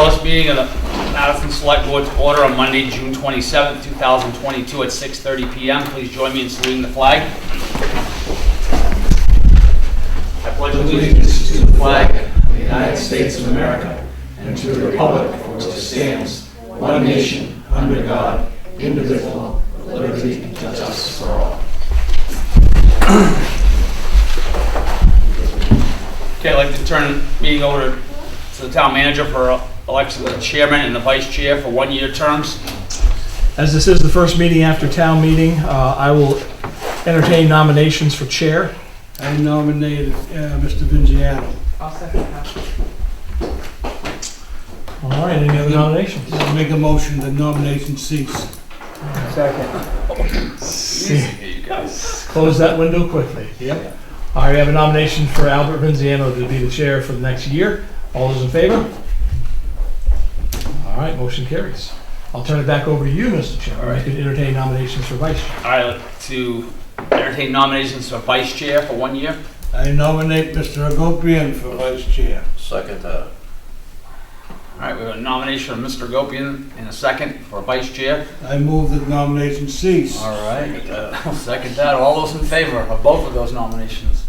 call this meeting of the Madison Selectmen to order on Monday, June 27th, 2022 at 6:30 p.m. Please join me in saluting the flag. I pledge allegiance to the flag of the United States of America and to the republic for which it stands, one nation, under God, indivisible, with liberty and justice for all. Okay, I'd like to turn the meeting over to the town manager for election of the chairman and the vice chair for one-year terms. As this is the first meeting after town meeting, I will entertain nominations for chair. I nominated Mr. Vinziano. I'll second that. All right, any other nominations? I'll make a motion that nomination cease. Second. Easy, you guys. Close that window quickly. Yep. All right, we have a nomination for Albert Vinziano to be the chair for the next year. All those in favor? All right, motion carries. I'll turn it back over to you, Mr. Chairman. All right. You can entertain nominations for vice chair. All right, I'd like to entertain nominations for vice chair for 1 year. I nominate Mr. Agopian for vice chair. Second that. All right, we have a nomination from Mr. Gopian and a second for vice chair. I move that nomination cease. All right, I'll second that. All those in favor of both of those nominations?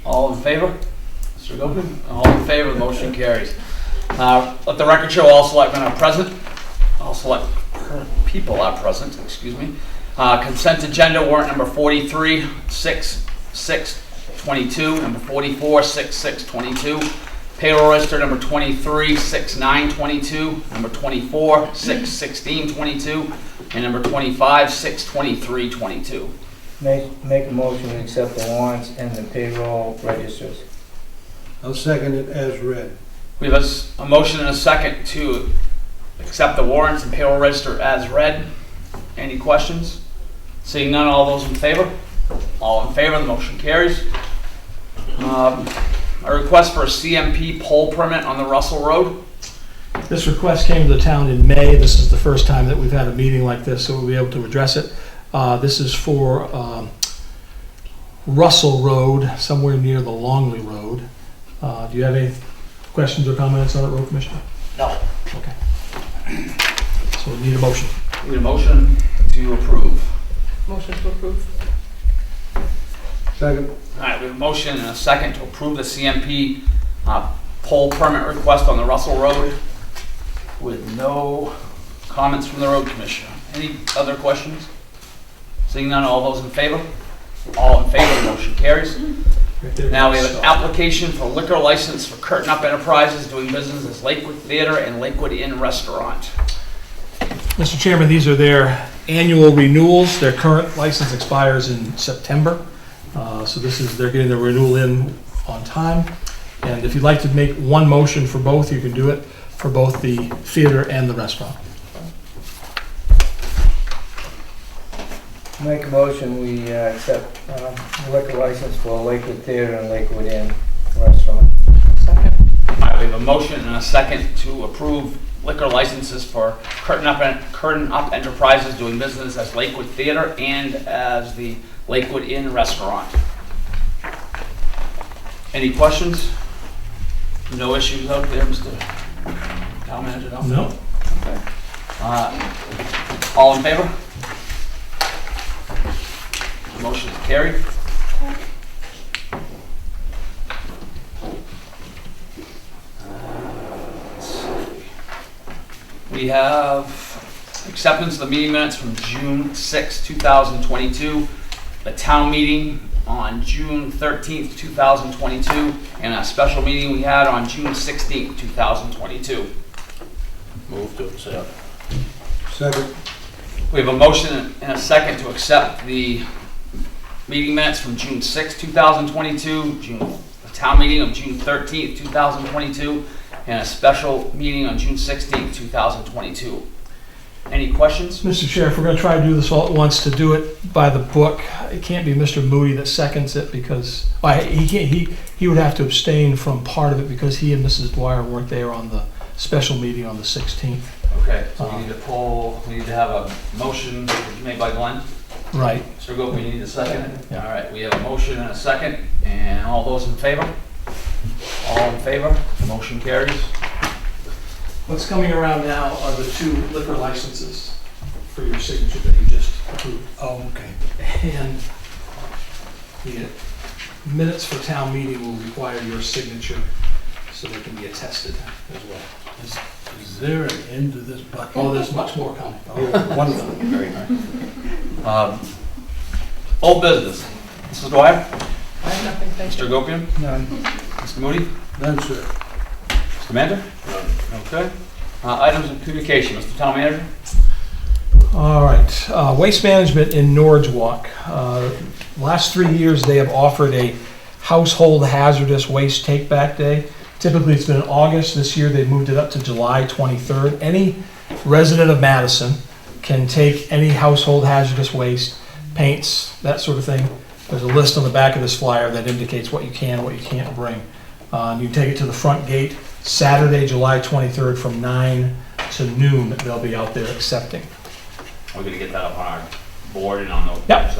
All in favor? Mr. Gopian? All in favor, the motion carries. Let the record show all selectmen are present. All select people are present, excuse me. Consent agenda warrant number 43, 6/6/22, number 44, 6/6/22. Payroll register number 23, 6/9/22, number 24, 6/16/22, and number 25, 6/23/22. Make a motion to accept the warrants and the payroll registers. I'll second it as read. We have a motion and a second to accept the warrants and payroll register as read. Any questions? Seeing none, all those in favor? All in favor, the motion carries. A request for a CMP pole permit on the Russell Road. This request came to the town in May. This is the first time that we've had a meeting like this, so we'll be able to address it. This is for Russell Road, somewhere near the Longley Road. Do you have any questions or comments on it, Road Commissioner? No. Okay. So we need a motion. We need a motion to approve. Motion to approve. Second. All right, we have a motion and a second to approve the CMP pole permit request on the Russell Road with no comments from the road commissioner. Any other questions? Seeing none, all those in favor? All in favor, the motion carries. Now we have an application for liquor license for Curtain Up Enterprises doing business as Lakewood Theater and Lakewood Inn Restaurant. Mr. Chairman, these are their annual renewals. Their current license expires in September. So they're getting the renewal in on time. And if you'd like to make one motion for both, you can do it for both the theater and the restaurant. Make a motion, we accept liquor license for Lakewood Theater and Lakewood Inn Restaurant. Second. All right, we have a motion and a second to approve liquor licenses for Curtain Up Enterprises doing business as Lakewood Theater and as the Lakewood Inn Restaurant. Any questions? No issues out there, Mr. Town Manager? No? Okay. All in favor? Motion is carried. Let's see. We have acceptance of the meeting minutes from June 6, 2022, the town meeting on June 13th, 2022, and a special meeting we had on June 16th, 2022. Move to accept. Second. We have a motion and a second to accept the meeting minutes from June 6, 2022, the town meeting of June 13th, 2022, and a special meeting on June 16th, 2022. Any questions? Mr. Chair, if we're going to try to do this all at once, to do it by the book, it can't be Mr. Moody that seconds it because he would have to abstain from part of it because he and Mrs. Dwyer weren't there on the special meeting on the 16th. Okay, so we need to have a motion made by Glenn. Right. Mr. Gopi, we need a second. Yeah. All right, we have a motion and a second, and all those in favor? All in favor? The motion carries. What's coming around now are the 2 liquor licenses for your signature that you just approved. Oh, okay. And the minutes for town meeting will require your signature so they can be attested as well. Is there an end to this bucket? Oh, there's much more coming. Oh, wonderful. Very nice. Old business. Mrs. Dwyer? I have nothing, thank you. Mr. Gopian? None, Mr. Moody? none, sir. Mr. Manager? Okay. Items of communication, Mr. Town Manager? All right, Waste Management in Norwich Walk. Last 3 years, they have offered a household hazardous waste take-back day. Typically, it's been in August. This year, they moved it up to July 23rd. Any resident of Madison can take any household hazardous waste, paints, that sort of thing. There's a list on the back of this flyer that indicates what you can and what you can't bring. You take it to the front gate, Saturday, July 23rd, from 9 to noon. They'll be out there accepting. We're gonna get that up on our board and on the Yep.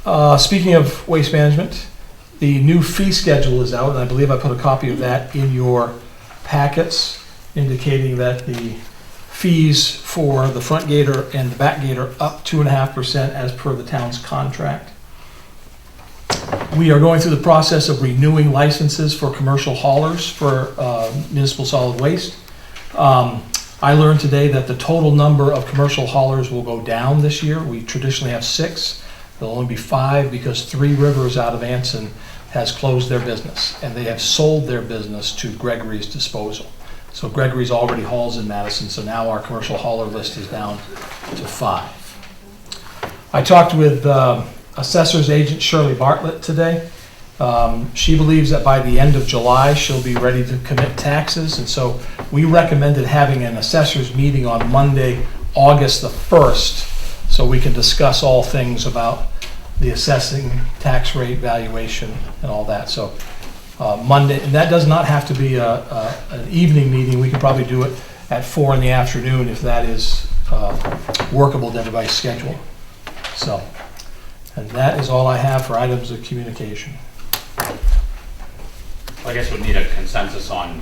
website. Speaking of waste management, the new fee schedule is out, and I believe I put a copy of that in your packets, indicating that the fees for the front gate and the back gate are up 2.5% as per the town's contract. We are going through the process of renewing licenses for commercial haulers for municipal solid waste. I learned today that the total number of commercial haulers will go down this year. We traditionally have 6. There'll only be 5 because 3 Rivers out of Anson has closed their business, and they have sold their business to Gregory's Disposal. So Gregory's already hauls in Madison, so now our commercial hauler list is down to 5. I talked with Assessor's Agent Shirley Bartlett today. She believes that by the end of July, she'll be ready to commit taxes, and so we recommended having an assessor's meeting on Monday, August the 1st, so we can discuss all things about the assessing, tax rate, valuation, and all that. So Monday, and that does not have to be an evening meeting. We could probably do it at 4 in the afternoon if that is workable to everybody's schedule. So, and that is all I have for items of communication. I guess we'd need a consensus on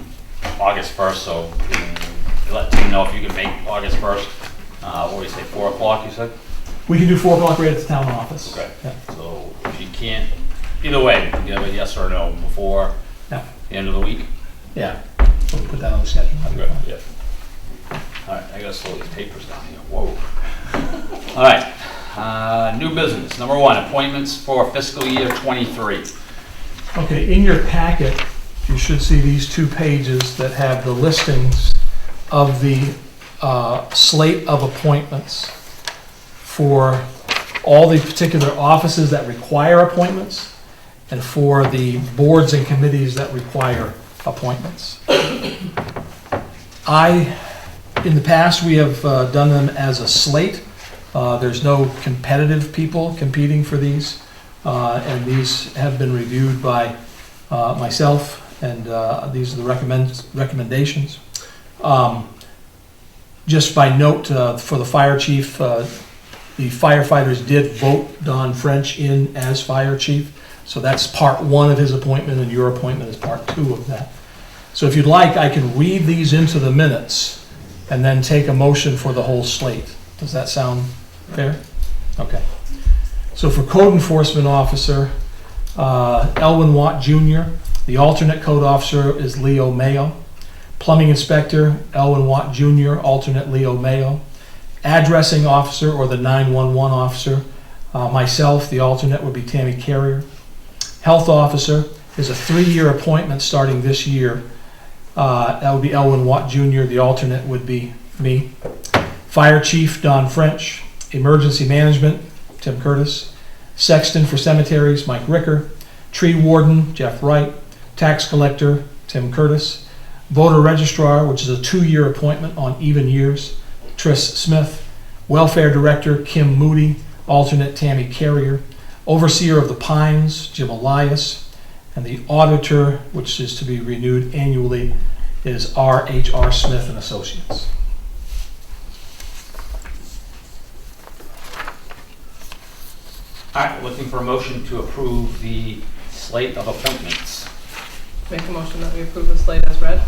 August 1st, so we can let Tim know if you can make August 1st. What do you say, 4 o'clock, you said? We can do 4 o'clock right at the town office. Okay. Yeah. So if you can't, either way, you have a yes or no before Yeah. the end of the week? Yeah, we'll put that on the schedule. That'd be fine. Yeah. All right, I gotta slow these papers down here. Whoa. All right, new business. Number 1, appointments for fiscal year 23. Okay, in your packet, you should see these 2 pages that have the listings of the slate of appointments for all the particular offices that require appointments and for the boards and committees that require appointments. In the past, we have done them as a slate. There's no competitive people competing for these, and these have been reviewed by myself, and these are the recommendations. Just by note, for the fire chief, the firefighters did vote Don French in as fire chief, so that's part 1 of his appointment, and your appointment is part 2 of that. So if you'd like, I can read these into the minutes and then take a motion for the whole slate. Does that sound fair? Okay. So for code enforcement officer, Elwin Watt Jr., the alternate code officer is Leo Mayo. Plumbing inspector, Elwin Watt Jr., alternate Leo Mayo. Addressing officer, or the 911 officer, myself, the alternate would be Tammy Carrier. Health officer is a 3-year appointment starting this year. That would be Elwin Watt Jr., the alternate would be me. Fire chief, Don French. Emergency management, Tim Curtis. Sexton for cemeteries, Mike Ricker. Tree warden, Jeff Wright. Tax collector, Tim Curtis. Voter registrar, which is a 2-year appointment on even years, Tris Smith. Welfare director, Kim Moody. Alternate, Tammy Carrier. Overseer of the Pines, Jim Elias. And the auditor, which is to be renewed annually, is R.H.R. Smith and Associates. All right, we're looking for a motion to approve the slate of appointments. Make a motion that we approve the slate as read.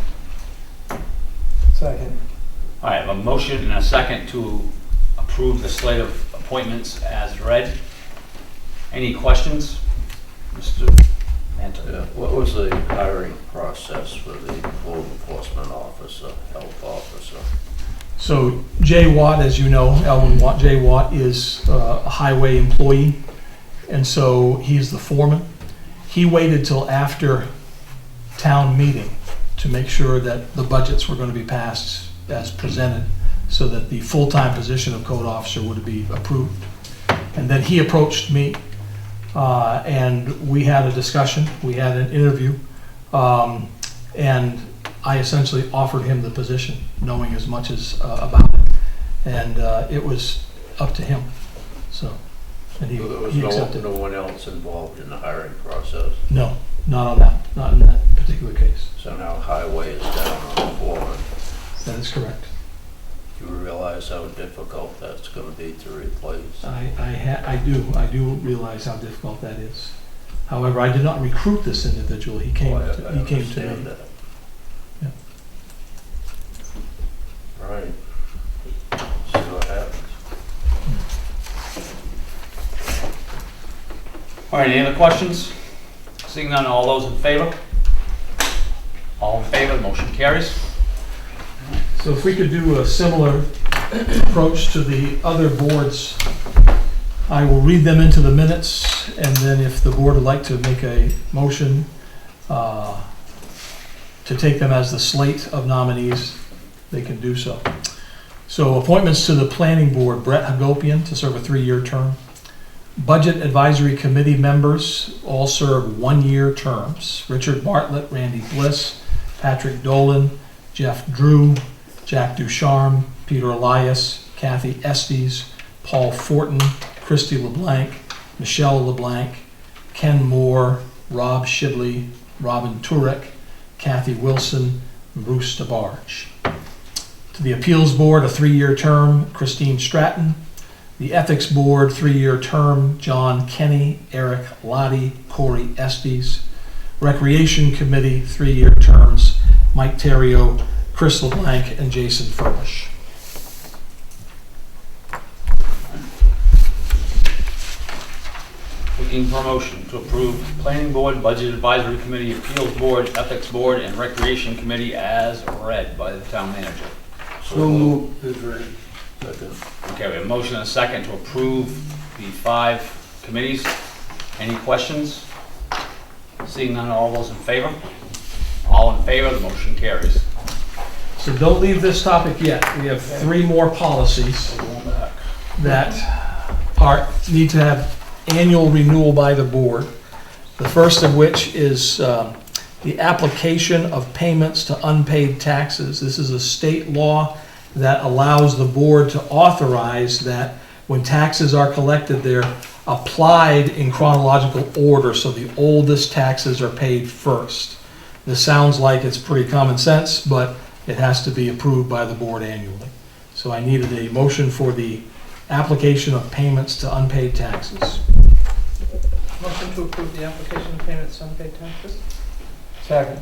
Second. All right, I have a motion and a second to approve the slate of appointments as read. Any questions? Mr. Manto? Yeah, what was the hiring process for the code enforcement officer, health officer? So Jay Watt, as you know, Elwin Watt, Jay Watt is a highway employee, and so he's the foreman. He waited till after town meeting to make sure that the budgets were going to be passed as presented, so that the full-time position of code officer would be approved. And then he approached me, and we had a discussion, we had an interview, and I essentially offered him the position, knowing as much as about it, and it was up to him. So, and So there was he accepted. no one else involved in the hiring process? No, not on that, not in that particular case. So now highway is down on the foreman. That is correct. Do you realize how difficult that's gonna be to replace? I do realize how difficult that is. However, I did not recruit this individual. He came Oh, I to me. understand that. Yeah. Right. See what happens. All right, any other questions? Seeing none, all those in favor? All in favor, the motion carries. So if we could do a similar approach to the other boards, I will read them into the minutes, and then if the board would like to make a motion to take them as the slate of nominees, they can do so. So appointments to the planning board: Brett Hagopian to serve a 3-year term. Budget Advisory Committee members all serve 1-year terms: Richard Bartlett, Randy Bliss, Patrick Dolan, Jeff Drew, Jack Ducharme, Peter Elias, Kathy Estes, Paul Fortin, Christy LeBlanc, Michelle LeBlanc, Ken Moore, Rob Shibley, Robin Turek, Kathy Wilson, and Bruce DeBarge. To the Appeals Board, a 3-year term: Christine Stratton. The Ethics Board, 3-year term: John Kenny, Eric Lottie, Corey Estes. Recreation Committee, 3-year terms: Mike Terrio, Chris LeBlanc, and Jason Furbish. Looking for a motion to approve Planning Board, Budget Advisory Committee, Appeals Board, Ethics Board, and Recreation Committee as read by the town manager. So moved, is ready. Second. Okay, we have a motion and a second to approve the 5 committees. Any questions? Seeing none, all those in favor? All in favor, the motion carries. So don't leave this topic yet. We have 3 more policies Going back. that need to have annual renewal by the board. The first of which is the application of payments to unpaid taxes. This is a state law that allows the board to authorize that when taxes are collected, they're applied in chronological order, so the oldest taxes are paid first. This sounds like it's pretty common sense, but it has to be approved by the board annually. So I needed a motion for the application of payments to unpaid taxes. Motion to approve the application of payments to unpaid taxes? Second.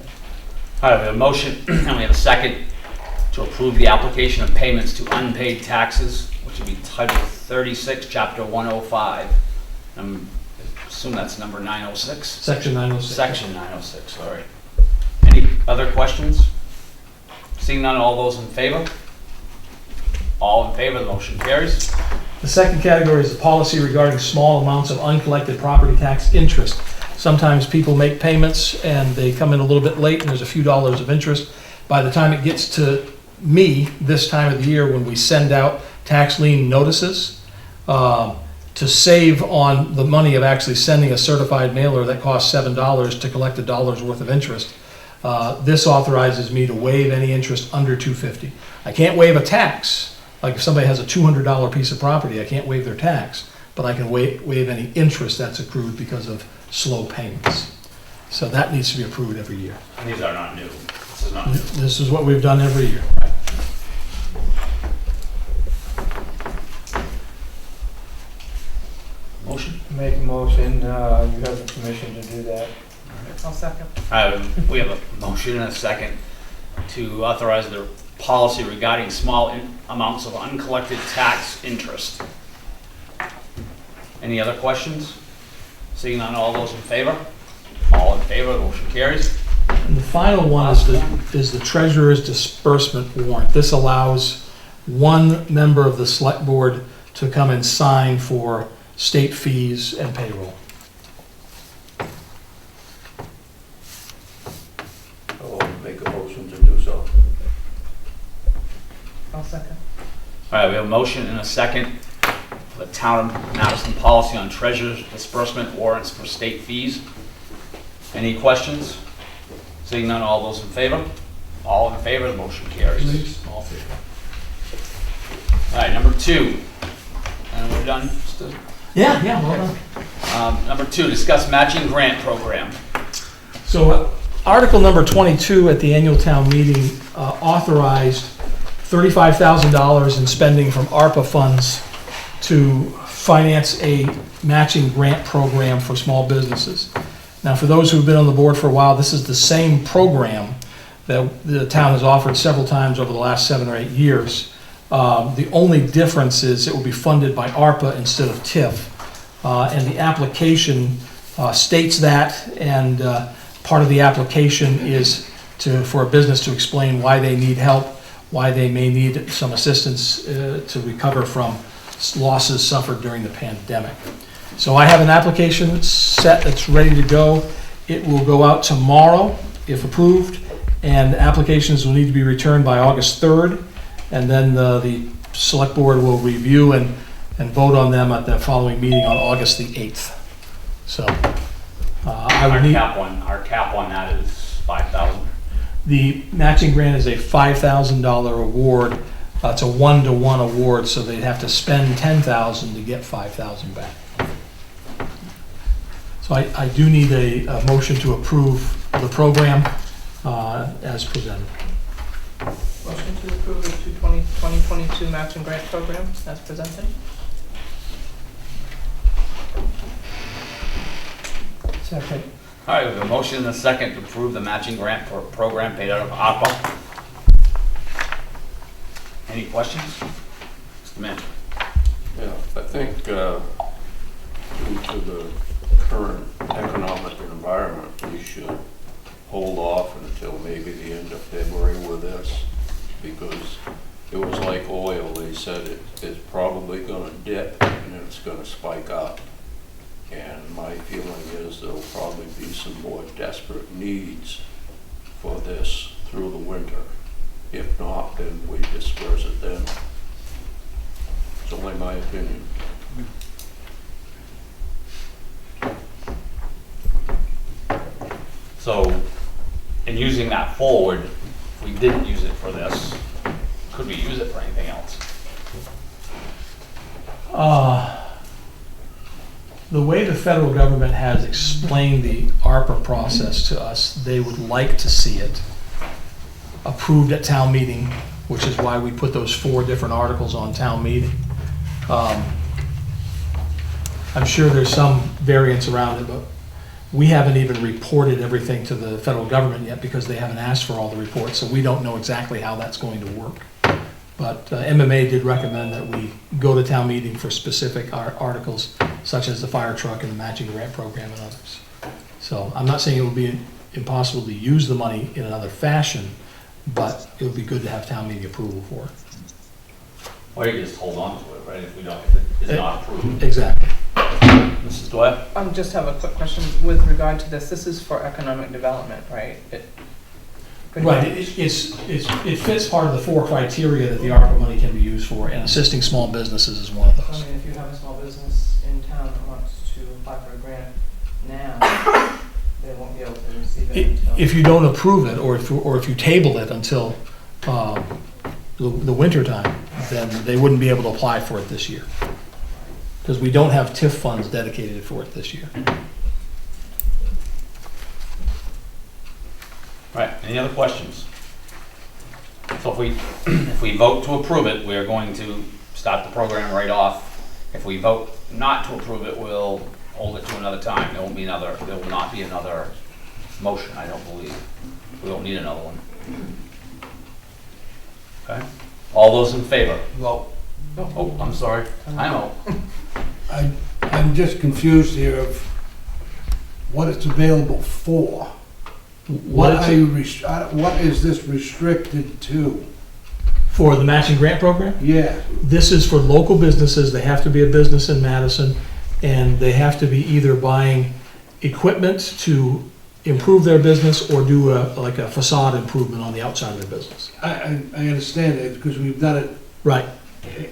All right, we have a motion and we have a second to approve the application of payments to unpaid taxes, which would be Title 36, Chapter 105. I assume that's number 906? Section 906. Section 906, sorry. Any other questions? Seeing none, all those in favor? All in favor, the motion carries. The second category is the policy regarding small amounts of uncollected property tax interest. Sometimes people make payments and they come in a little bit late and there's a few dollars of interest. By the time it gets to me this time of the year, when we send out tax lien notices, to save on the money of actually sending a certified mailer that costs $7 to collect $1 worth of interest, this authorizes me to waive any interest under $250. I can't waive a tax. Like if somebody has a $200 piece of property, I can't waive their tax, but I can waive any interest that's accrued because of slow payments. So that needs to be approved every year. And these are not new. This is not new. This is what we've done every year. Motion? Make a motion, you have the permission to do that. I'll second. We have a motion and a second to authorize the policy regarding small amounts of uncollected tax interest. Any other questions? Seeing none, all those in favor? All in favor, the motion carries. And the final one is the treasurer's disbursement warrant. This allows one member of the select board to come and sign for state fees and payroll. I'll make a motion to do so. I'll second. All right, we have a motion and a second for the town of Madison policy on treasurer's disbursement warrants for state fees. Any questions? Seeing none, all those in favor? All in favor, the motion carries. All in favor. All right, number 2. And we're done? Stu? Yeah, well done. Number 2, discuss matching grant program. So Article number 22 at the annual town meeting authorized $35,000 in spending from ARPA funds to finance a matching grant program for small businesses. Now, for those who've been on the board for a while, this is the same program that the town has offered several times over the last 7 or 8 years. The only difference is it will be funded by ARPA instead of TIF. And the application states that, and part of the application is for a business to explain why they need help, why they may need some assistance to recover from losses suffered during the pandemic. So I have an application set that's ready to go. It will go out tomorrow, if approved, and applications will need to be returned by August 3rd, and then the select board will review and vote on them at the following meeting on August the 8th. So I would need, Our cap on that is $5,000. the matching grant is a $5,000 award. It's a 1-to-1 award, so they'd have to spend $10,000 to get $5,000 back. So I do need a motion to approve the program as presented. Motion to approve the 2022 matching grant program as presented. Second. All right, we have a motion and a second to approve the matching grant program paid out of ARPA. Any questions? Mr. Manager? Yeah, I think due to the current economic environment, we should hold off until maybe the end of February with this, because it was like oil. They said it's probably going to dip and then it's going to spike up. And my feeling is there'll probably be some more desperate needs for this through the winter. If not, then we disperse it then. It's only my opinion. So, in using that forward, if we didn't use it for this, could we use it for anything else? The way the federal government has explained the ARPA process to us, they would like to see it approved at town meeting, which is why we put those 4 different articles on town meeting. I'm sure there's some variance around it, but we haven't even reported everything to the federal government yet because they haven't asked for all the reports, so we don't know exactly how that's going to work. But MMA did recommend that we go to town meeting for specific articles, such as the fire truck and the matching grant program and others. So I'm not saying it would be impossible to use the money in another fashion, but it would be good to have town meeting approval for it. Or you just hold on to it, right, if it is not approved. Exactly. Mrs. Dwyer? Just have a quick question with regard to this. This is for economic development, right? Right, it fits part of the 4 criteria that the ARPA money can be used for, and assisting small businesses is one of I those. mean, if you have a small business in town that wants to apply for a grant now, they won't be able to receive it until... If you don't approve it, or if you table it until the winter time, then they wouldn't be able to apply for it this year. Because we don't have TIF funds dedicated for it this year. Right, any other questions? So if we vote to approve it, we are going to start the program right off. If we vote not to approve it, we'll hold it to another time. There will not be another motion, I don't believe. We don't need another one. Okay. All those in favor? Well, Oh, I'm sorry. I'm out. I'm just confused here of what it's available for. What What are is you, what is this restricted to? for the matching grant program? Yeah, This is for local businesses. They have to be a business in Madison, and they have to be either buying equipment to improve their business or do like a facade improvement on the outside of their business. I understand it, because we've done it Right.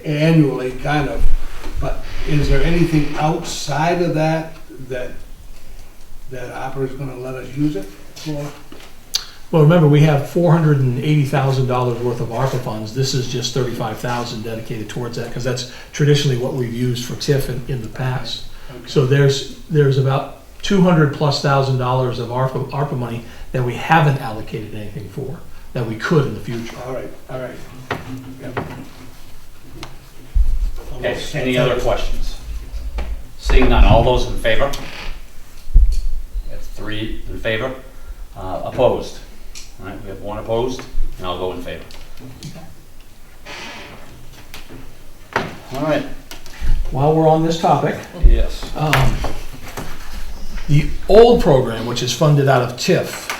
annually, kind of, but is there anything outside of that Opera's gonna let us use it for? Well, remember, we have $480,000 worth of ARPA funds. This is just $35,000 dedicated towards that, because that's traditionally what we've used for TIF in the past. Okay. So there's about $200,000+ of ARPA money that we haven't allocated anything for, that we could in the future. All right. Yep. Okay, any other questions? Seeing none, all those in favor? That's 3 in favor. Opposed? All right, we have 1 opposed, and I'll go in favor. All right, While we're on this topic, yes. the old program, which is funded out of TIF,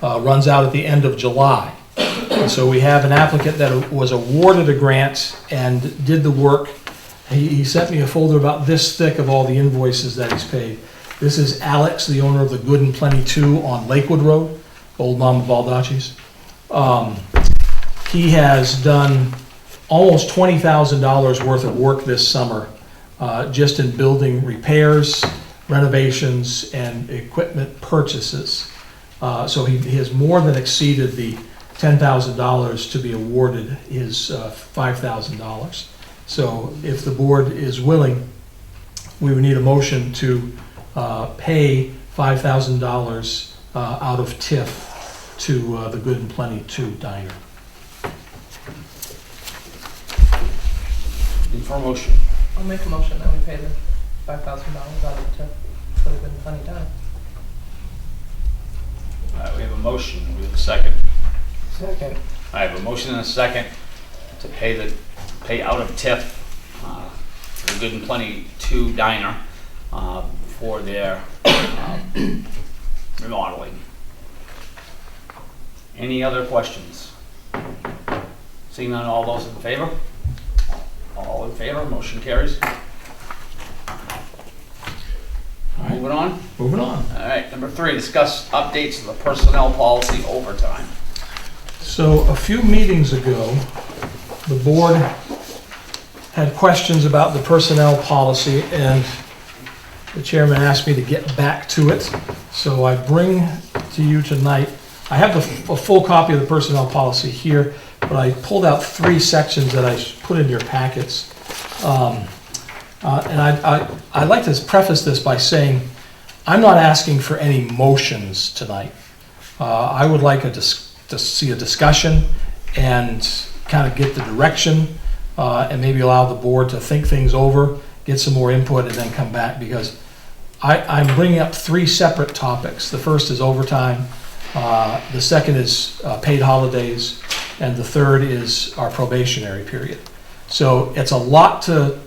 runs out at the end of July. And so we have an applicant that was awarded a grant and did the work. He sent me a folder about this thick of all the invoices that he's paid. This is Alex, the owner of the Good and Plenty 2 on Lakewood Road, Old Mama Baldacci's. He has done almost $20,000 worth of work this summer, just in building repairs, renovations, and equipment purchases. So he has more than exceeded the $10,000 to be awarded his $5,000. So if the board is willing, we would need a motion to pay $5,000 out of TIF to the Good and Plenty 2 diner. In for a motion. I'll make a motion that we pay the $5,000 out of TIF for the Good and Plenty diner. All right, we have a motion, we have a second. Second. I have a motion and a second to pay out of TIF for the Good and Plenty 2 diner for their remodeling. Any other questions? Seeing none, all those in favor? All in favor, motion carries. All right, Moving on. moving on. All right, number 3, discuss updates to the personnel policy overtime. So a few meetings ago, the board had questions about the personnel policy, and the chairman asked me to get back to it. So I bring to you tonight, I have a full copy of the personnel policy here, but I pulled out 3 sections that I put in your packets. And I'd like to preface this by saying, I'm not asking for any motions tonight. I would like to see a discussion and kind of get the direction, and maybe allow the board to think things over, get some more input, and then come back, because I'm bringing up 3 separate topics. The first is overtime, the second is paid holidays, and the third is our probationary period. So it's a lot to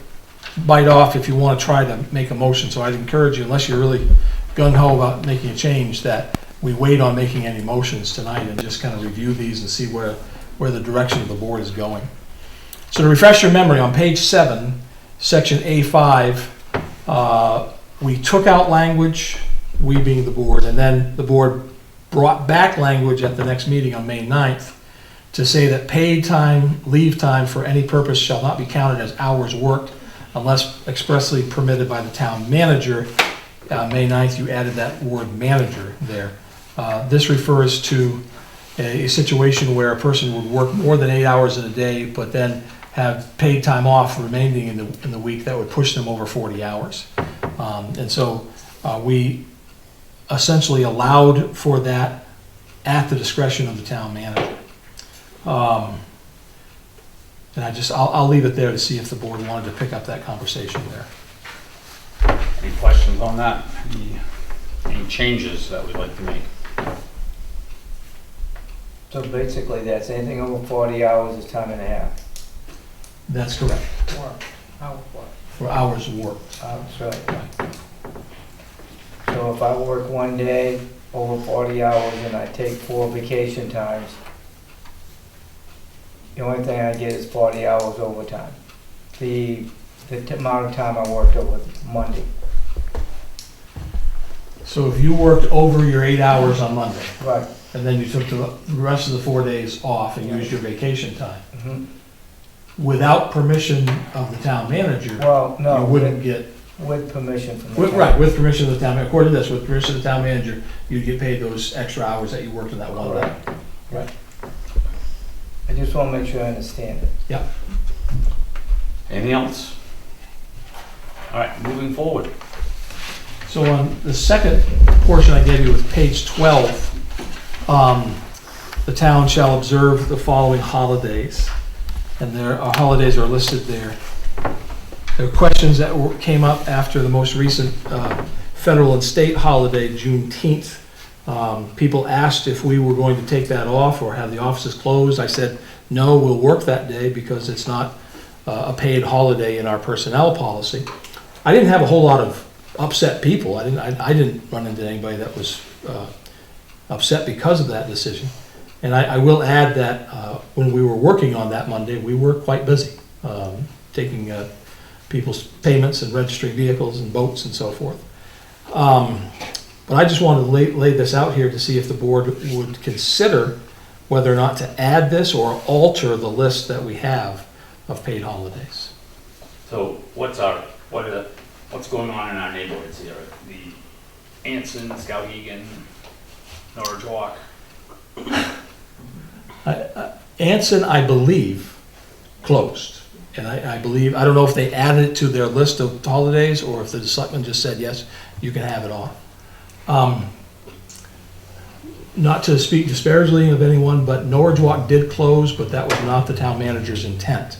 bite off if you want to try to make a motion. So I'd encourage you, unless you're really gung-ho about making a change, that we wait on making any motions tonight and just kind of review these and see where the direction of the board is going. So to refresh your memory, on page 7, section A5, we took out language, we being the board, and then the board brought back language at the next meeting on May 9th to say that paid time, leave time for any purpose shall not be counted as hours worked unless expressly permitted by the town manager. May 9th, you added that word manager there. This refers to a situation where a person would work more than 8 hours in a day, but then have paid time off remaining in the week that would push them over 40 hours. And so we essentially allowed for that at the discretion of the town manager. And I'll leave it there to see if the board wanted to pick up that conversation there. Any questions on that? Any changes that we'd like to make? So basically, that's anything over 40 hours is time and a half. That's correct, Work, how, what? for hours of work. That's right. So if I work one day over 40 hours and I take 4 vacation times, the only thing I get is 40 hours overtime. The amount of time I worked over Monday. So if you worked over your 8 hours on Monday, Right. and then you took the rest of the 4 days off and used your vacation time, Mhm. without permission of the town manager, Well, you no, wouldn't get, with permission from the with- town. right, with permission of the town, according to this, with permission of the town manager, you'd get paid those extra hours that you worked in that one day. Correct. Right. I just want to make sure I understand it. Anything else? All right, moving forward. So on the second portion I gave you with page 12, the town shall observe the following holidays, and their holidays are listed there. There are questions that came up after the most recent federal and state holiday, Juneteenth. People asked if we were going to take that off or have the offices closed. I said, no, we'll work that day because it's not a paid holiday in our personnel policy. I didn't have a whole lot of upset people. I didn't run into anybody that was upset because of that decision. And I will add that when we were working on that Monday, we were quite busy, taking people's payments and registering vehicles and boats and so forth. But I just wanted to lay this out here to see if the board would consider whether or not to add this or alter the list that we have of paid holidays. So what's going on in our neighborhoods here? The Anson, Skowhegan, Norridge. Anson, I believe, closed. And I believe, I don't know if they added it to their list of holidays or if the selectmen just said, yes, you can have it off. Not to speak disparagingly of anyone, but Norridge did close, but that was not the town manager's intent.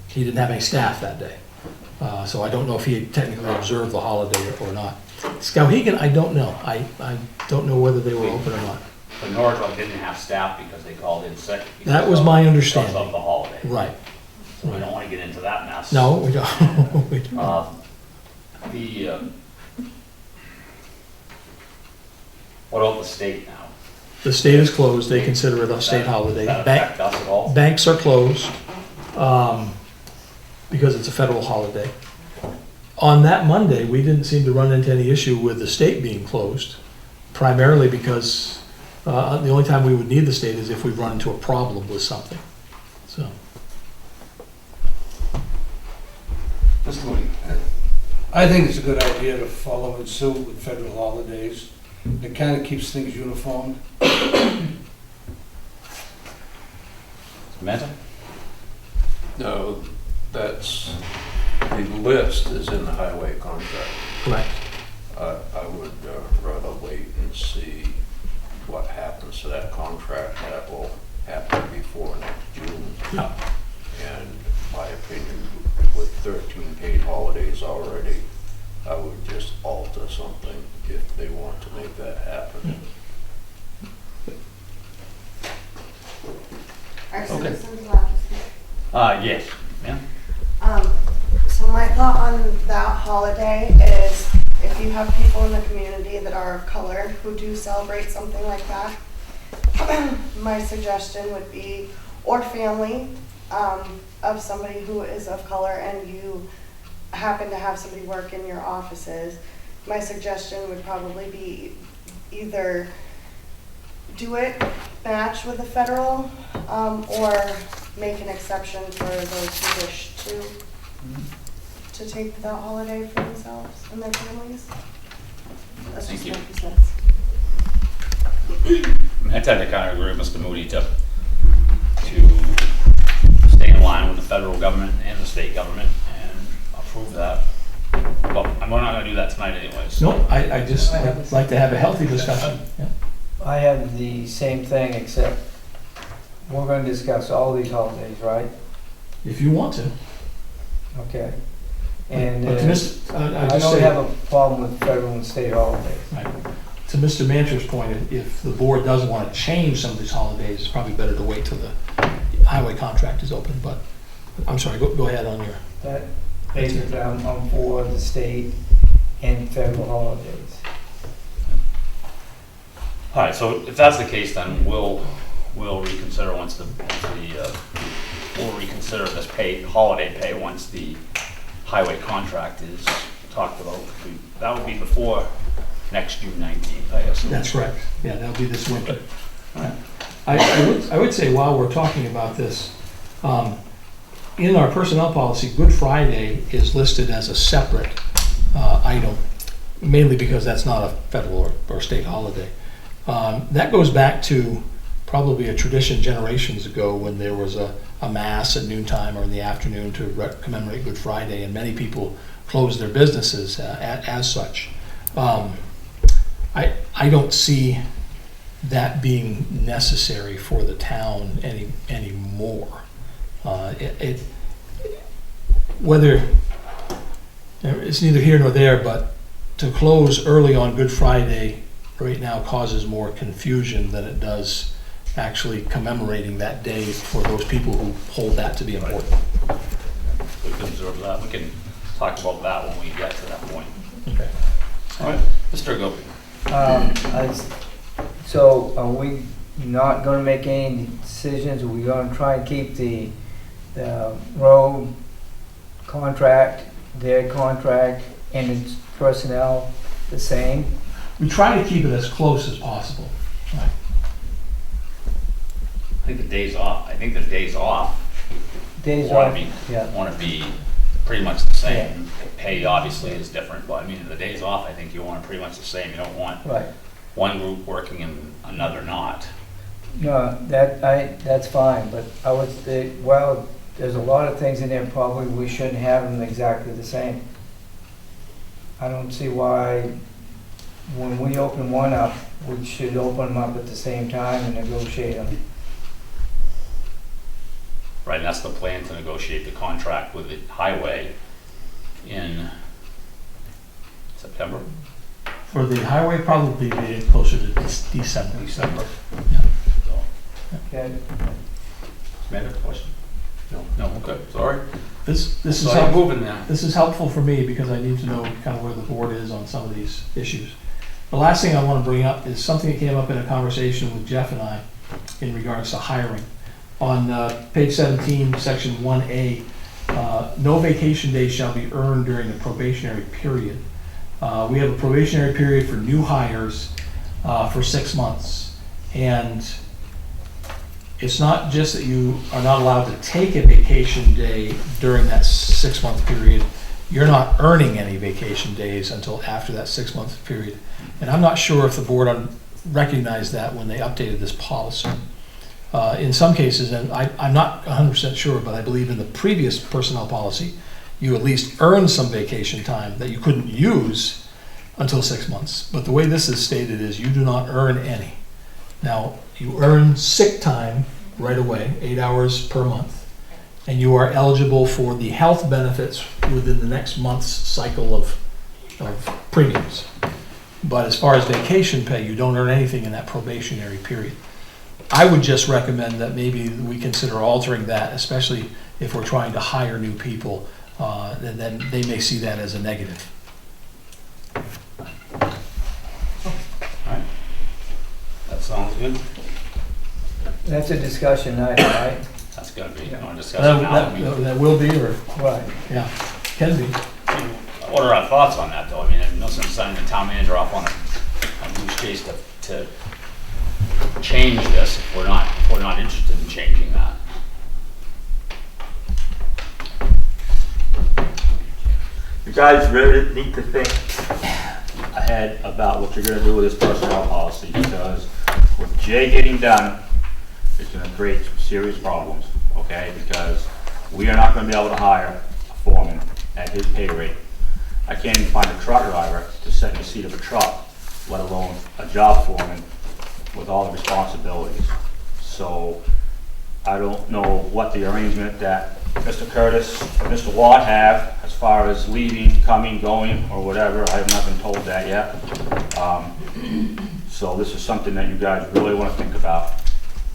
He didn't have any staff that day. So I don't know if he technically observed the holiday or not. Skowhegan, I don't know. I don't know whether they were open or not. But Norridge didn't have staff because they called in sick. That was my understanding. Because of the holiday. Right. So we don't want to get into that mess. No, we don't. We don't. What about the state now? The state is closed. They consider it a state holiday. Does that affect us at all? Banks are closed because it's a federal holiday. On that Monday, we didn't seem to run into any issue with the state being closed, primarily because the only time we would need the state is if we run into a problem with something. So, Mr. Moody? I think it's a good idea to follow in suit with federal holidays. It kind of keeps things uniform. Samantha? No, the list is in the highway contract. correct. I would rather wait and see what happens to that contract. That will happen before next June. Yeah. And my opinion, with 13 paid holidays already, I would just alter something if they want to make that happen. Our Okay. citizens allowed to speak. Yes, ma'am. So my thought on that holiday is if you have people in the community that are of color who do celebrate something like that, my suggestion would be, or family of somebody who is of color and you happen to have somebody work in your offices, my suggestion would probably be either do it match with the federal or make an exception for those who wish to take that holiday for themselves and their families. That's Thank just you. my 2 cents. I tend to kind of agree with Mr. Moody to stay in line with the federal government and the state government and approve that. But we're not going to do that tonight anyways. No, I just like to have a healthy discussion. Yeah. I have the same thing, except we're going to discuss all these holidays, right? If you want to. Okay. And But I I just don't say, have a problem with federal and state holidays. right. to Mr. Mancher's point, if the board doesn't want to change some of these holidays, it's probably better to wait till the highway contract is open, but, I'm sorry, go ahead on your. That basically, I'm for the state and federal holidays. All right, so if that's the case, then we'll reconsider we'll reconsider this holiday pay once the highway contract is talked about. That would be before next June 19th, I guess. That's correct. Yeah, that'll be this winter. All right. I would say while we're talking about this, in our personnel policy, Good Friday is listed as a separate item, mainly because that's not a federal or state holiday. That goes back to probably a tradition generations ago when there was a mass at noontime or in the afternoon to commemorate Good Friday, and many people closed their businesses as such. I don't see that being necessary for the town anymore. Whether it's neither here nor there, but to close early on Good Friday right now causes more confusion than it does actually commemorating that day for those people who hold that to be important. We can observe that. We can talk about that when we get to that point. Okay. All right, Mr. Gopi. So are we not gonna make any decisions? Are we gonna try and keep the road contract, their contract, and its personnel the same? We try to keep it as close as possible. Right. I think the days off Days want off, to be yeah. pretty much the same. Pay obviously is different, but I mean, the days off, I think you want it pretty much the same. You don't want Right. one group working and another not. No, that's fine, but I would say, well, there's a lot of things in there probably we shouldn't have them exactly the same. I don't see why, when we open one up, we should open them up at the same time and negotiate them. Right, and that's the plan, to negotiate the contract with the highway in September. For the highway, probably be closer to December. December. Yeah. So, Okay? Amanda, question? No, okay, sorry. This is So I'm moving now. This is helpful for me because I need to know kind of where the board is on some of these issues. The last thing I want to bring up is something that came up in a conversation with Jeff and I in regards to hiring. On page 17, section 1A, no vacation days shall be earned during the probationary period. We have a probationary period for new hires for 6 months. And it's not just that you are not allowed to take a vacation day during that 6-month period. You're not earning any vacation days until after that 6-month period. And I'm not sure if the board recognized that when they updated this policy. In some cases, and I'm not 100% sure, but I believe in the previous personnel policy, you at least earned some vacation time that you couldn't use until 6 months. But the way this is stated is you do not earn any. Now, you earn sick time right away, 8 hours per month, and you are eligible for the health benefits within the next month's cycle of premiums. But as far as vacation pay, you don't earn anything in that probationary period. I would just recommend that maybe we consider altering that, especially if we're trying to hire new people, and then they may see that as a negative. Alright, that sounds good. That's a discussion item, right? That's gonna be, you know, discussion now. That will be, or, Right. yeah, can be. What are our thoughts on that, though? I mean, there's no sense sending the town manager off on a loose case to change this if we're not interested in changing that. You guys really need to think ahead about what you're gonna do with this personnel policy, because with Jay getting done, it's gonna create some serious problems, okay? Because we are not gonna be able to hire a foreman at his pay rate. I can't even find a truck driver to sit in the seat of a truck, let alone a job foreman with all the responsibilities. So I don't know what the arrangement that Mr. Curtis or Mr. Watt have as far as leaving, coming, going, or whatever. I have not been told that yet. So this is something that you guys really want to think about,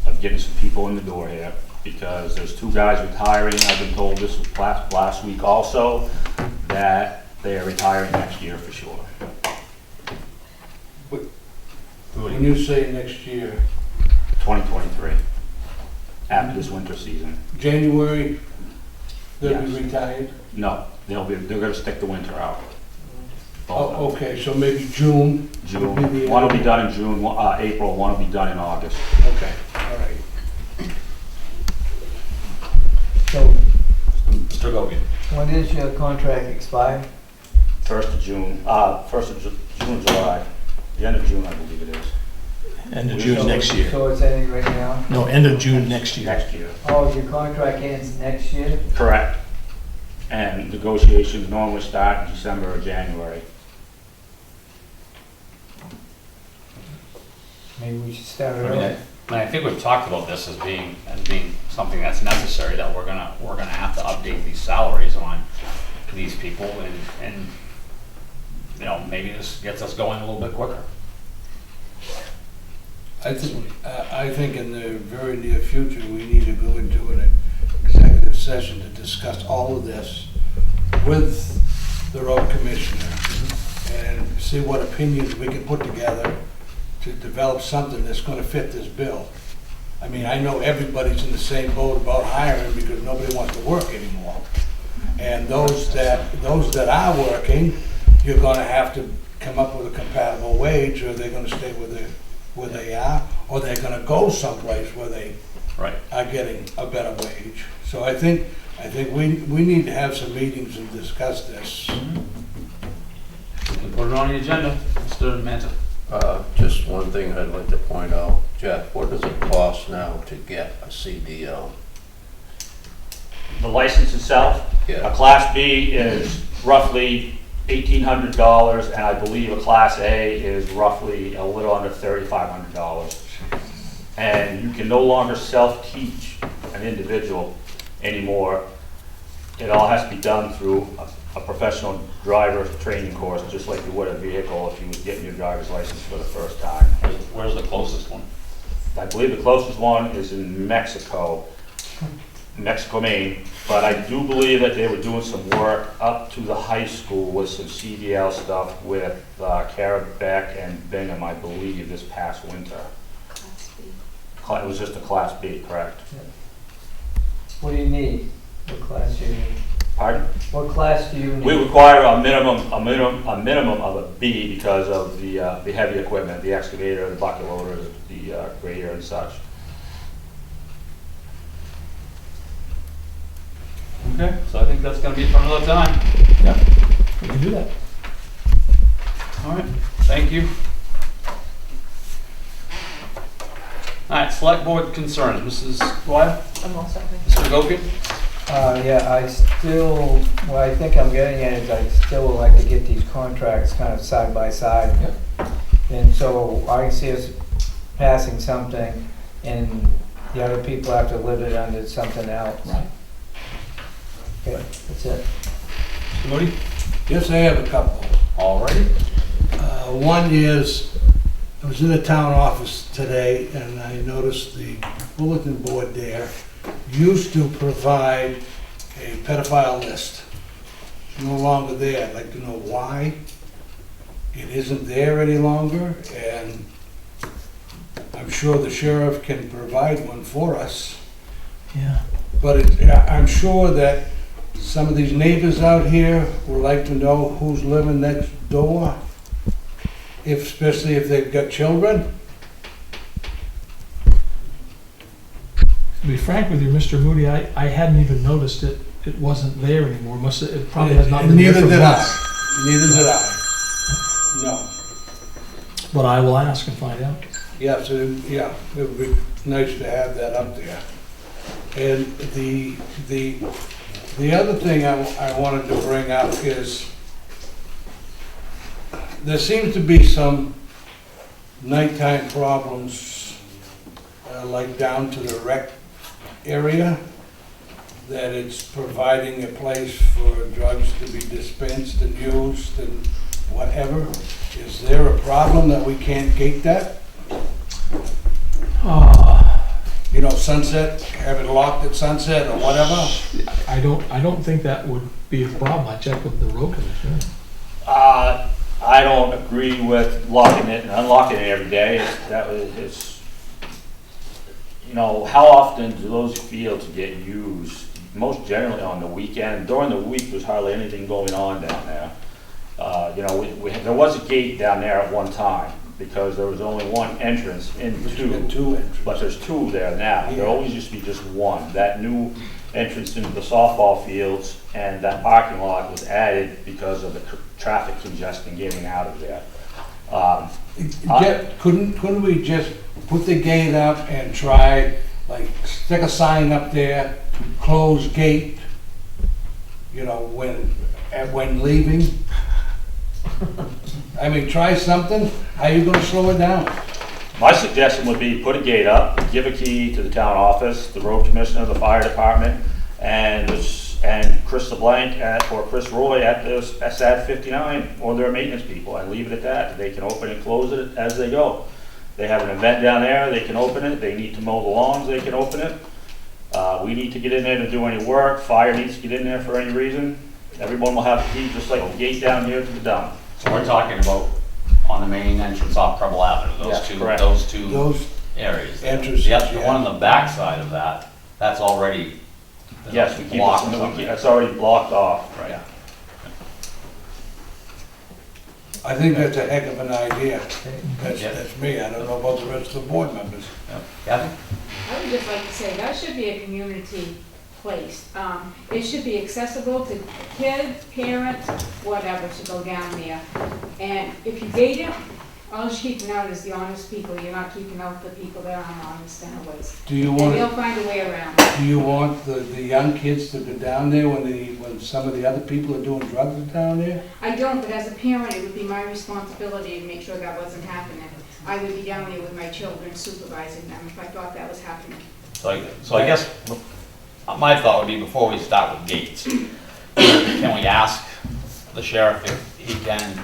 of getting some people in the door here, because there's 2 guys retiring. I've been told this last week also, that they are retiring next year for sure. When you say next year, 2023, after this winter season. January, they'll be Yes. retired? No, they're gonna stick the winter out. Both of them. Oh, okay, so maybe June? June, would be the one will be end. done in June, April, one will be done in August. Okay, all right. So Mr. Gogan. when is your contract expire? 1st of June, June, July, the end of June, I believe it is, End of June next year. So it's ending right now? No, end of June next year. next year. Oh, your contract ends next year? Correct. And negotiations normally start in December or January. Maybe we should start I mean, early. I think we've talked about this as being something that's necessary, that we're gonna have to update these salaries on these people, and, you know, maybe this gets us going a little bit quicker. I think in the very near future, we need to go into an executive session to discuss all of this with the road commissioner and see what opinions we can put together to develop something that's gonna fit this bill. I mean, I know everybody's in the same boat about hiring because nobody wants to work anymore. And those that are working, you're gonna have to come up with a compatible wage, or they're gonna stay where they are, or they're gonna go someplace where they Right. are getting a better wage. So I think we need to have some meetings and discuss this. We can put it on the agenda, Mr. Manta. Just one thing I'd like to point out, Jeff, what does it cost now to get a CDL? The license itself, a Yeah, Class B is roughly $1,800, and I believe a Class A is roughly a little under $3,500. And you can no longer self-teach an individual anymore. It all has to be done through a professional driver training course, just like you would a vehicle if you was getting your driver's license for the first time. Where's the closest one? I believe the closest one is in Mexico, Maine, but I do believe that they were doing some work up to the high school with some CDL stuff with Carrabeck and Bingham, I believe, this past winter. It was just a Class B, correct? What do you need? What class do you need? Pardon? What class do you need? We require a minimum of a B because of the heavy equipment, the excavator, the bucket loader, the grader and such. Okay, so I think that's gonna be for another time. Yeah, we can do that. All right, thank you. All right, select board concerns, Mrs. Dwyer, I'm all set, thank Mr. Gokin? What I think I'm getting at is I still would like to get these contracts kind of side by side. And so I see us passing something and the other people have to live it under something else. Right. Okay, that's it. Mr. Moody? Yes, I have a couple. All righty. One is, I was in the town office today and I noticed the bulletin board there used to provide a pedophile list. It's no longer there. I'd like to know why it isn't there any longer, and I'm sure the sheriff can provide one for us. Yeah. But I'm sure that some of these neighbors out here would like to know who's living next door, especially if they've got children. To be frank with you, Mr. Moody, I hadn't even noticed it. It wasn't there anymore. It probably has not been there Neither for did months. I. Neither did I. No. But I will ask and find out. Yeah, so, yeah, it would be nice to have that up there. And the other thing I wanted to bring up is there seems to be some nighttime problems, like down to the rec area, that it's providing a place for drugs to be dispensed and used, and whatever, is there a problem that we can't gate that? You know, sunset, have it locked at sunset or whatever? I don't think that would be a problem. I checked with the road commissioner. I don't agree with locking it and unlocking it every day. It's, you know, how often do those fields get used? Most generally on the weekend. During the week, there's hardly anything going on down there. You know, there was a gate down there at one time because there was only one entrance into, Two entrances. but there's two there now. There always used to be just one. That new entrance into the softball fields and that parking lot was added because of the traffic congestion getting out of there. Couldn't we just put the gate up and try, like, stick a sign up there, closed gate, you know, when leaving? I mean, try something. How are you gonna slow it down? My suggestion would be put a gate up, give a key to the town office, the road commissioner, the fire department, and Chris LeBlanc or Chris Roy at the SAD 59, or their maintenance people, and leave it at that. They can open and close it as they go. They have an event down there, they can open it. They need to mow the lawns, they can open it. We need to get in there to do any work. Fire needs to get in there for any reason. Everyone will have a key, just like the gate down here to the dump. So we're talking about on the main entrance off Preble Avenue, Yeah, correct. those two Those areas. entrances, The other- the yeah. one on the back side of that, that's already. Yes, we keep blocked or it, something. that's already blocked off. Right. I think that's a heck of an idea. Yeah. That's me. I don't know about the rest of the board members. Yep. Kathy? I would just like to say, that should be a community place. It should be accessible to kids, parents, whatever, to go down there. And if you gate it, all you're keeping out is the honest people. You're not keeping out the people that aren't honest anyways. Do you And want, they'll find a way around. do you want the young kids to go down there when some of the other people are doing drugs down there? I don't, but as a parent, it would be my responsibility to make sure that wasn't happening. I would be down there with my children supervising them if I thought that was happening. So I guess my thought would be before we start with gates, can we ask the sheriff if he can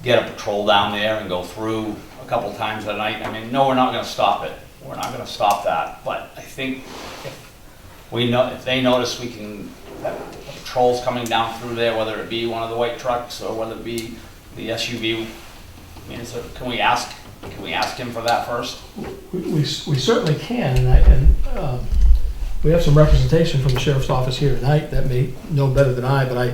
get a patrol down there and go through a couple times a night? I mean, no, we're not gonna stop it. We're not gonna stop that. But I think if they notice we can, that patrol's coming down through there, whether it be one of the white trucks or whether it be the SUV, I mean, so can we ask him for that first? We certainly can, and we have some representation from the sheriff's office here tonight that may know better than I, but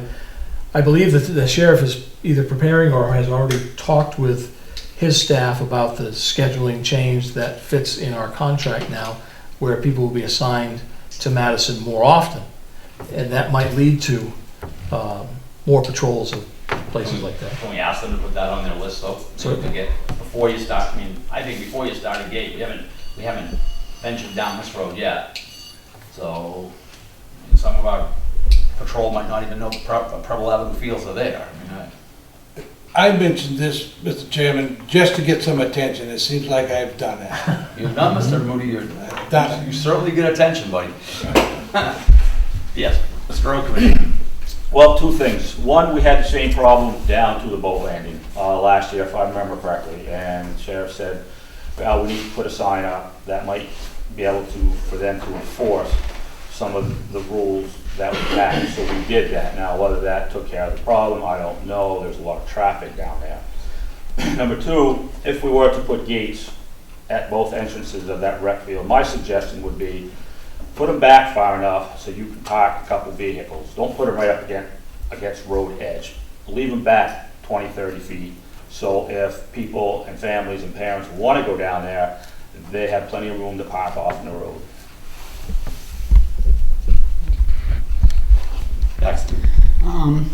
I believe that the sheriff is either preparing or has already talked with his staff about the scheduling change that fits in our contract now, where people will be assigned to Madison more often. And that might lead to more patrols of places like that. Can we ask them to put that on their list though? Certainly. To get, before you start, I mean, I think before you start a gate, we haven't ventured down this road yet. So, I mean, some of our patrol might not even know Preble Avenue fields are there. I mean, I mentioned this, Mr. Chairman, just to get some attention. It seems like I've done it. You've done, Mr. Moody, Done you it. certainly get attention, buddy. Yes, Mr. Road Commissioner. Well, two things. One, we had the same problem down to the boat landing last year, if I remember correctly, and the sheriff said, well, we need to put a sign up that might be able to, for them to enforce some of the rules that we had, so we did that. Now, whether that took care of the problem, I don't know. There's a lot of traffic down there. Number two, if we were to put gates at both entrances of that rec field, my suggestion would be put them back far enough so you can park a couple vehicles. Don't put them right up against road edge. Leave them back 20, 30 feet. So if people and families and parents want to go down there, they have plenty of room to park off in the road. Next.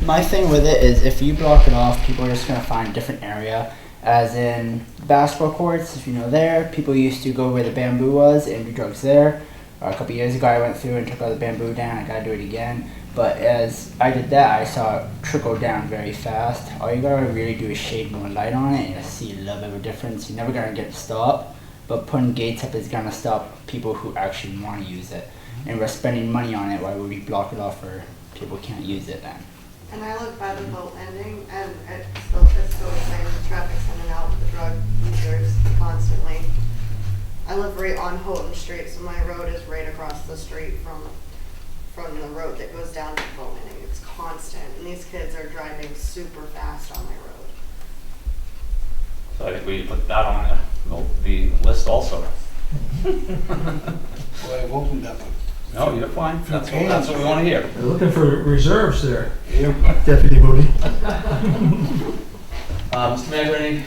My thing with it is if you block it off, people are just going to find a different area. As in basketball courts, if you know there, people used to go where the bamboo was and do drugs there. A couple years ago I went through and took all the bamboo down. I got to do it again. But as I did that, I saw it trickle down very fast. All you got to really do is shade more light on it and you'll see a little bit of a difference. You're never going to get it to stop. But putting gates up is going to stop people who actually want to use it. And we're spending money on it. Why would we block it off where people can't use it then? And I live by the boat landing, and it's still the same, the traffic's in and out, the drug users constantly. I live right on Houghton Street, so my road is right across the street from the road that goes down to the boat landing. It's constant, and these kids are driving super fast on my road. So I think we put that on the list also. Well, I've opened up No, you're fine. That's what we want to hear. They're looking for reserves there, a, Deputy Moody. Mr. Mayor, any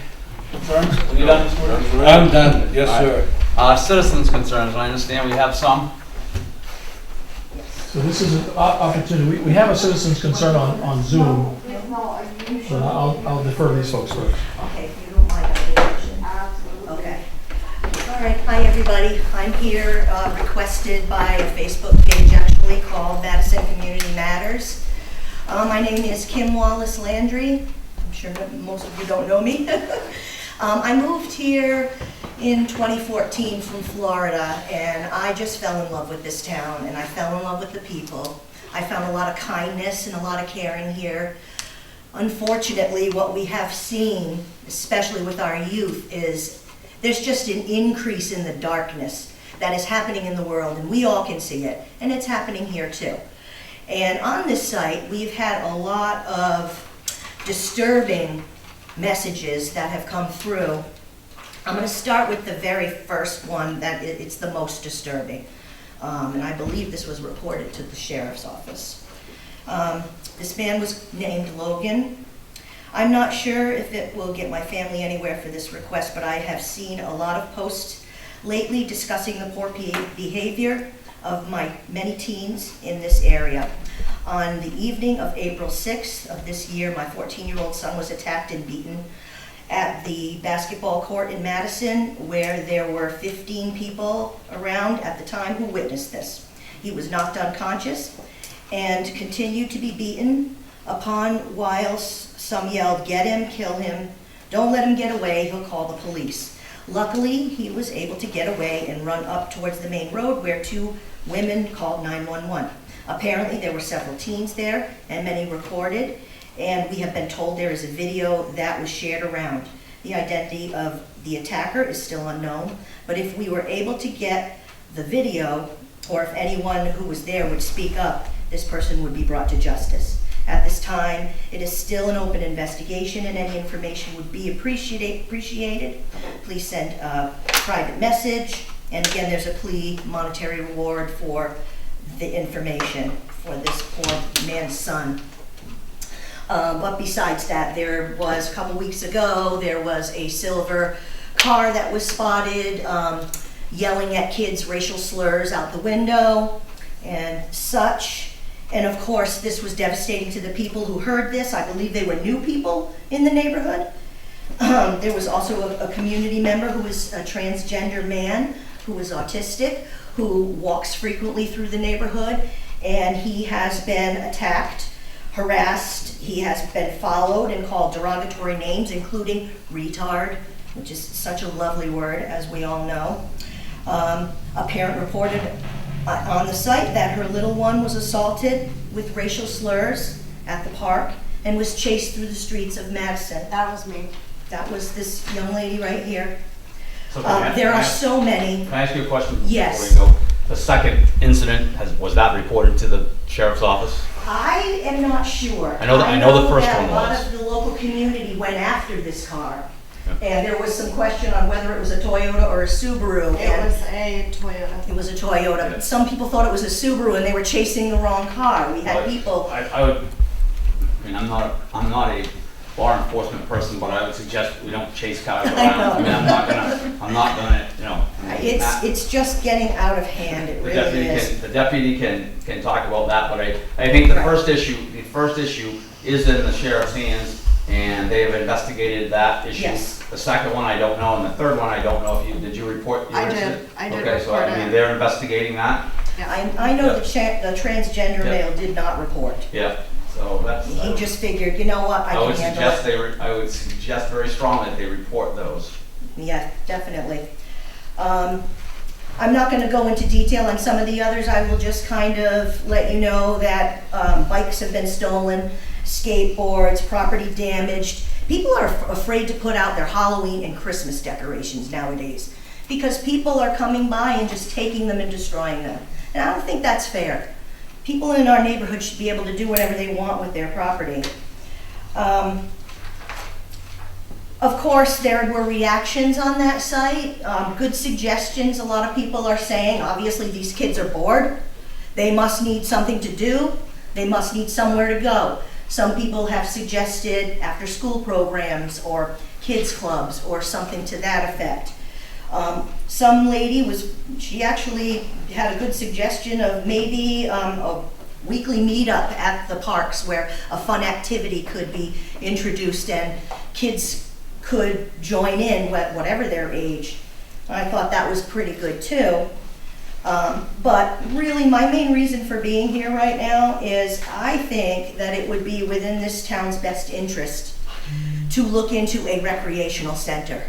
concerns? Are you done, Mr. Wood? I'm done, yes, sir. Citizens' concerns, I understand we have some. So this is an opportunity, we have a citizen's concern on Zoom, but I'll defer to these folks first. Okay, if you don't mind, I'll take action. Absolutely. Okay. All right, hi, everybody. I'm here requested by a Facebook page, actually, called Madison Community Matters. My name is Kim Wallace Landry. I'm sure that most of you don't know me. I moved here in 2014 from Florida, and I just fell in love with this town, and I fell in love with the people. I found a lot of kindness and a lot of caring here. Unfortunately, what we have seen, especially with our youth, is there's just an increase in the darkness that is happening in the world, and we all can see it, and it's happening here too. And on this site, we've had a lot of disturbing messages that have come through. I'm going to start with the very first one that it's the most disturbing. And I believe this was reported to the sheriff's office. This man was named Logan. I'm not sure if it will get my family anywhere for this request, but I have seen a lot of posts lately discussing the poor behavior of my many teens in this area. On the evening of April 6th of this year, my 14-year-old son was attacked and beaten at the basketball court in Madison, where there were 15 people around at the time who witnessed this. He was knocked unconscious and continued to be beaten upon while some yelled, "Get him, kill him, don't let him get away, he'll call the police." Luckily, he was able to get away and run up towards the main road where two women called 911. Apparently, there were several teens there and many recorded, and we have been told there is a video that was shared around. The identity of the attacker is still unknown, but if we were able to get the video, or if anyone who was there would speak up, this person would be brought to justice. At this time, it is still an open investigation, and any information would be appreciated. Please send a private message, and again, there's a plea monetary reward for the information for this poor man's son. But besides that, there was, a couple weeks ago, there was a silver car that was spotted yelling at kids racial slurs out the window and such. And of course, this was devastating to the people who heard this. I believe they were new people in the neighborhood. There was also a community member who was a transgender man who was autistic, who walks frequently through the neighborhood, and he has been attacked, harassed, he has been followed and called derogatory names, including retard, which is such a lovely word, as we all know. A parent reported on the site that her little one was assaulted with racial slurs at the park and was chased through the streets of Madison. That was me. That was this young lady right here. So There are so many. Can I ask you a question? Yes. Before we go? The second incident, was that reported to the sheriff's office? I am not sure. I know the first that one a lot was. of the local community went after this car. Yeah. And there was some question on whether it was a Toyota or a Subaru. It and was a Toyota. It was a Toyota. Yeah. But some people thought it was a Subaru and they were chasing the wrong car. We had people. I would, I mean, I'm not a law enforcement person, but I would suggest we don't chase cars around. know. I mean, I'm not gonna, you know. I mean, It's just getting out of hand. It really is. The deputy can talk about that, but I think the first issue is in the sheriff's hands, and they have investigated that issue. Yes. The second one, I don't know, and the third one, I don't know if did you report? I did Okay, so report I mean, it. they're investigating that, I know the transgender Yeah. male did not report. yeah, so that's. He just figured, you know what, I I would can handle suggest it. I would suggest very strongly that they report those. Yeah, definitely. I'm not going to go into detail on some of the others. I will just kind of let you know that bikes have been stolen, skateboards, property damaged. People are afraid to put out their Halloween and Christmas decorations nowadays because people are coming by and just taking them and destroying them. And I don't think that's fair. People in our neighborhood should be able to do whatever they want with their property. Of course, there were reactions on that site, good suggestions. A lot of people are saying, obviously, these kids are bored. They must need something to do. They must need somewhere to go. Some people have suggested after-school programs or kids clubs or something to that effect. Some lady she actually had a good suggestion of maybe a weekly meetup at the parks where a fun activity could be introduced and kids could join in, whatever their age. I thought that was pretty good too. But really, my main reason for being here right now is I think that it would be within this town's best interest to look into a recreational center.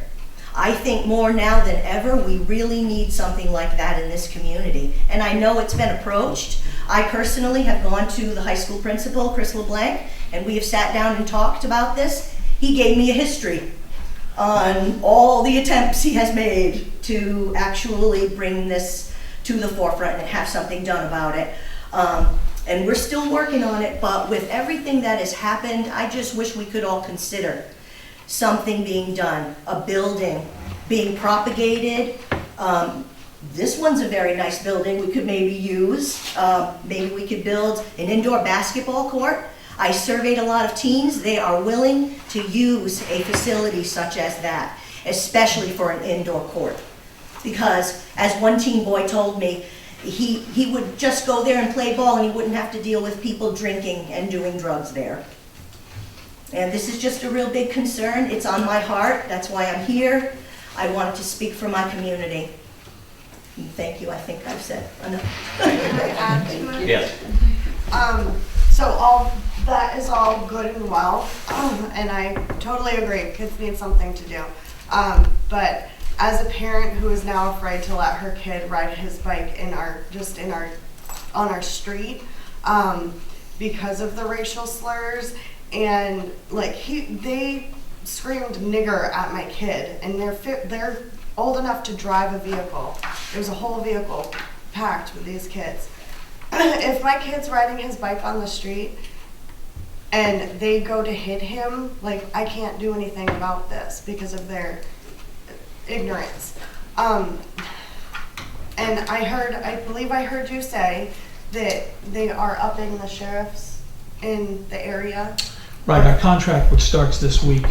I think more now than ever, we really need something like that in this community. And I know it's been approached. I personally have gone to the high school principal, Chris LeBlanc, and we have sat down and talked about this. He gave me a history on all the attempts he has made to actually bring this to the forefront and have something done about it. And we're still working on it, but with everything that has happened, I just wish we could all consider something being done, a building being propagated. This one's a very nice building we could maybe use. Maybe we could build an indoor basketball court. I surveyed a lot of teens. They are willing to use a facility such as that, especially for an indoor court. Because as one teen boy told me, he would just go there and play ball and he wouldn't have to deal with people drinking and doing drugs there. And this is just a real big concern. It's on my heart. That's why I'm here. I wanted to speak for my community. And thank you. I think I've said enough. Yes. So all that is all good and well, and I totally agree. Kids need something to do. But as a parent who is now afraid to let her kid ride his bike on our street, because of the racial slurs, and like they screamed nigger at my kid, and they're old enough to drive a vehicle. There's a whole vehicle packed with these kids. If my kid's riding his bike on the street and they go to hit him, like, I can't do anything about this because of their ignorance. And I believe I heard you say that they are upping the sheriffs in the area. Right, our contract, which starts this week,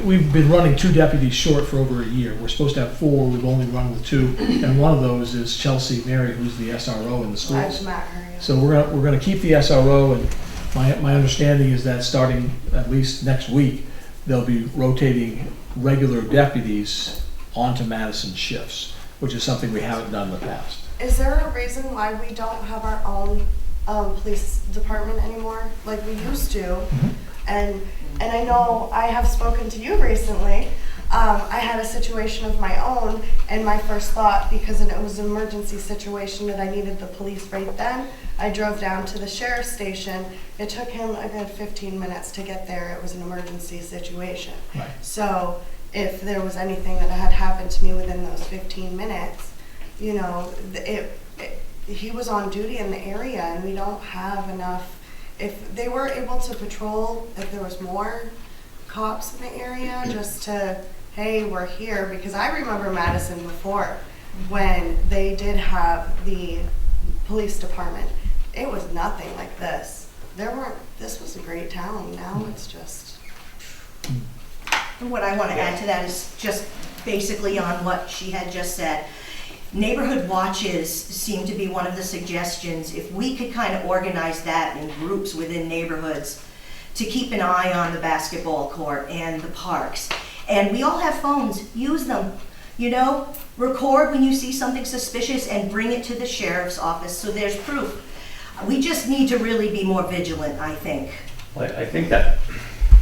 we've been running 2 deputies short for over a year. We're supposed to have 4, we've only run with 2, and one of those is Chelsea Mary, who's the SRO in the schools. I've met her, yeah. So we're gonna keep the SRO, and my understanding is that starting at least next week, they'll be rotating regular deputies onto Madison shifts, which is something we haven't done in the past. Is there a reason why we don't have our own police department anymore, like we used to? Mm-hmm. And I know I have spoken to you recently. I had a situation of my own, and my first thought, because it was an emergency situation that I needed the police right then, I drove down to the sheriff's station. It took him a good 15 minutes to get there. It was an emergency situation. Right. So if there was anything that had happened to me within those 15 minutes, you know, he was on duty in the area, and we don't have enough. If they were able to patrol, if there was more cops in the area, just to, hey, we're here, because I remember Madison before when they did have the police department. It was nothing like this. This was a great town. Now it's just. What I want to add to that is just basically on what she had just said. Neighborhood watches seem to be one of the suggestions. If we could kind of organize that in groups within neighborhoods to keep an eye on the basketball court and the parks. And we all have phones, use them. You know, record when you see something suspicious and bring it to the sheriff's office so there's proof. We just need to really be more vigilant, I think. Well, I think that,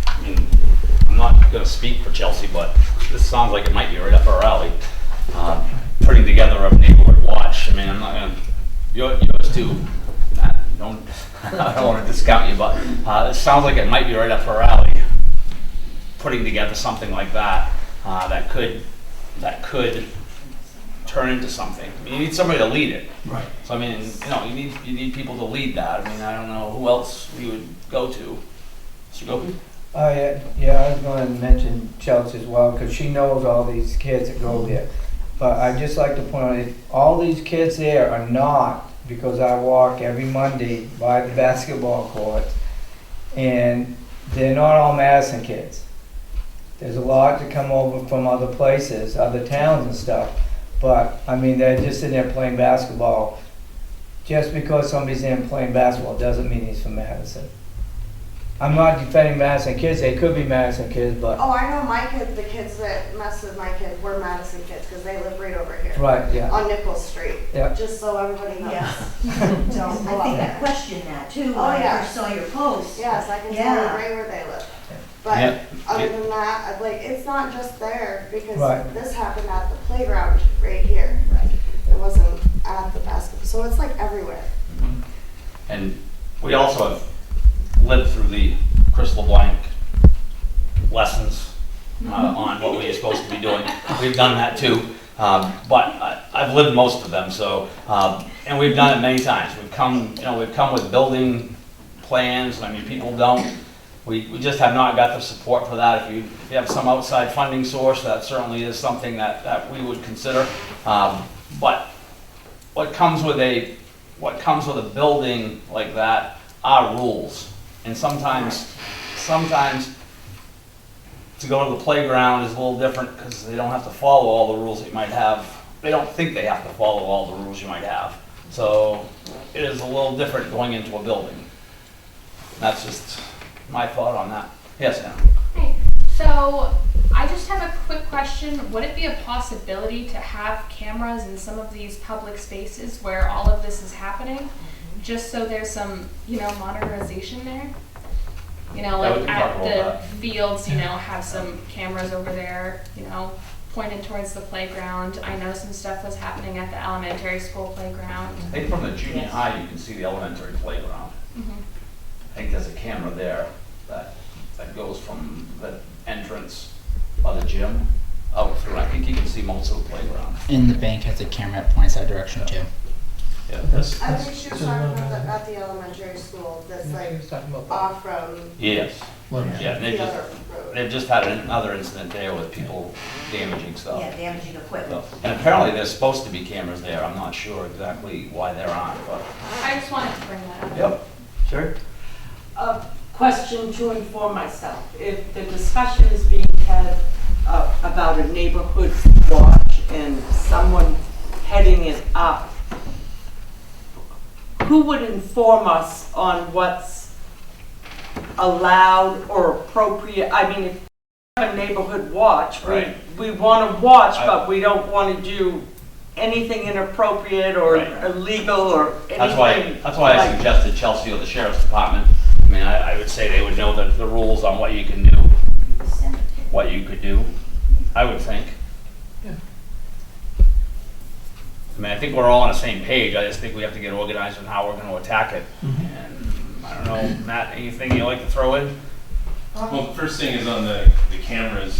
I mean, I'm not going to speak for Chelsea, but this sounds like it might be right up our alley. Putting together a neighborhood watch. I mean, I'm not going to, yours too, don't, I don't want to discount you, but it sounds like it might be right up her alley, putting together something like that, that could turn into something. I mean, you need somebody to lead it. Right. So, I mean, you need people to lead that. I mean, I don't know who else we would go to. Mr. Gopi? Oh, yeah, I was going to mention Chelsea as well, because she knows all these kids that go there. But I'd just like to point out, all these kids there are not, because I walk every Monday by the basketball courts, and they're not all Madison kids. There's a lot that come over from other places, other towns and stuff, but, I mean, they're just in there playing basketball. Just because somebody's in playing basketball doesn't mean he's from Madison. I'm not defending Madison kids, they could be Madison kids, but, Oh, I know my kids, the kids that messed with my kids were Madison kids, because they live right over here. right, yeah. On Nichols Street. Yeah. Just so everybody knows. Yes. Don't I go think out I there. questioned that too, when Oh, I yeah. first saw your post. Yes, I can tell Yeah. you right where they live. But Yeah. other than that, like, it's not just there, because Right. this happened at the playground right here. Right. It wasn't at the basketball, so it's like everywhere. And we also have lived through the Crystal Blank lessons on what we are supposed to be doing. We've done that too, but I've lived most of them. So, and we've done it many times. We've come with building plans. I mean, people don't. We just have not got the support for that. If you have some outside funding source, that certainly is something that we would consider. But what comes with a building like that are rules, and sometimes to go to the playground is a little different because they don't have to follow all the rules that you might have. They don't think they have to follow all the rules you might have. So it is a little different going into a building. That's just my thought on that. Yes, Anna? Hey, so I just have a quick question. Would it be a possibility to have cameras in some of these public spaces where all of this is happening? Just so there's some, monitorization there? Yeah, we Like can talk at about the that. fields, have some cameras over there, pointed towards the playground. I know some stuff was happening at the elementary school playground. I think from the junior high, you can see the elementary playground. Mhm. I think there's a camera there that goes from the entrance by the gym out through. I think you can see most of the playground. And the bank has a camera that points that direction too. Yeah. I think she was talking about at the elementary school, that's like off from Yes. Yeah, and the other road. they've just had another incident there with people damaging stuff. Yeah, damaging equipment. So, and apparently there's supposed to be cameras there. I'm not sure exactly why there aren't, but. I just wanted to bring that up. Yep. Sure. A question to inform myself. If the discussion is being had about a neighborhood watch and someone heading it up, who would inform us on what's allowed or appropriate? I mean, if we have a neighborhood watch, Right. we want to watch, but we don't want to do anything inappropriate or Right. illegal or anything. That's why I like- suggested Chelsea or the sheriff's department. I mean, I would say they would know the rules on what you can do, what you could do, I would think. Yeah. I mean, I think we're all on the same page. I just think we have to get organized on how we're gonna attack it. And I don't know, Matt, anything you'd like to throw in? Well, the first thing is on the cameras.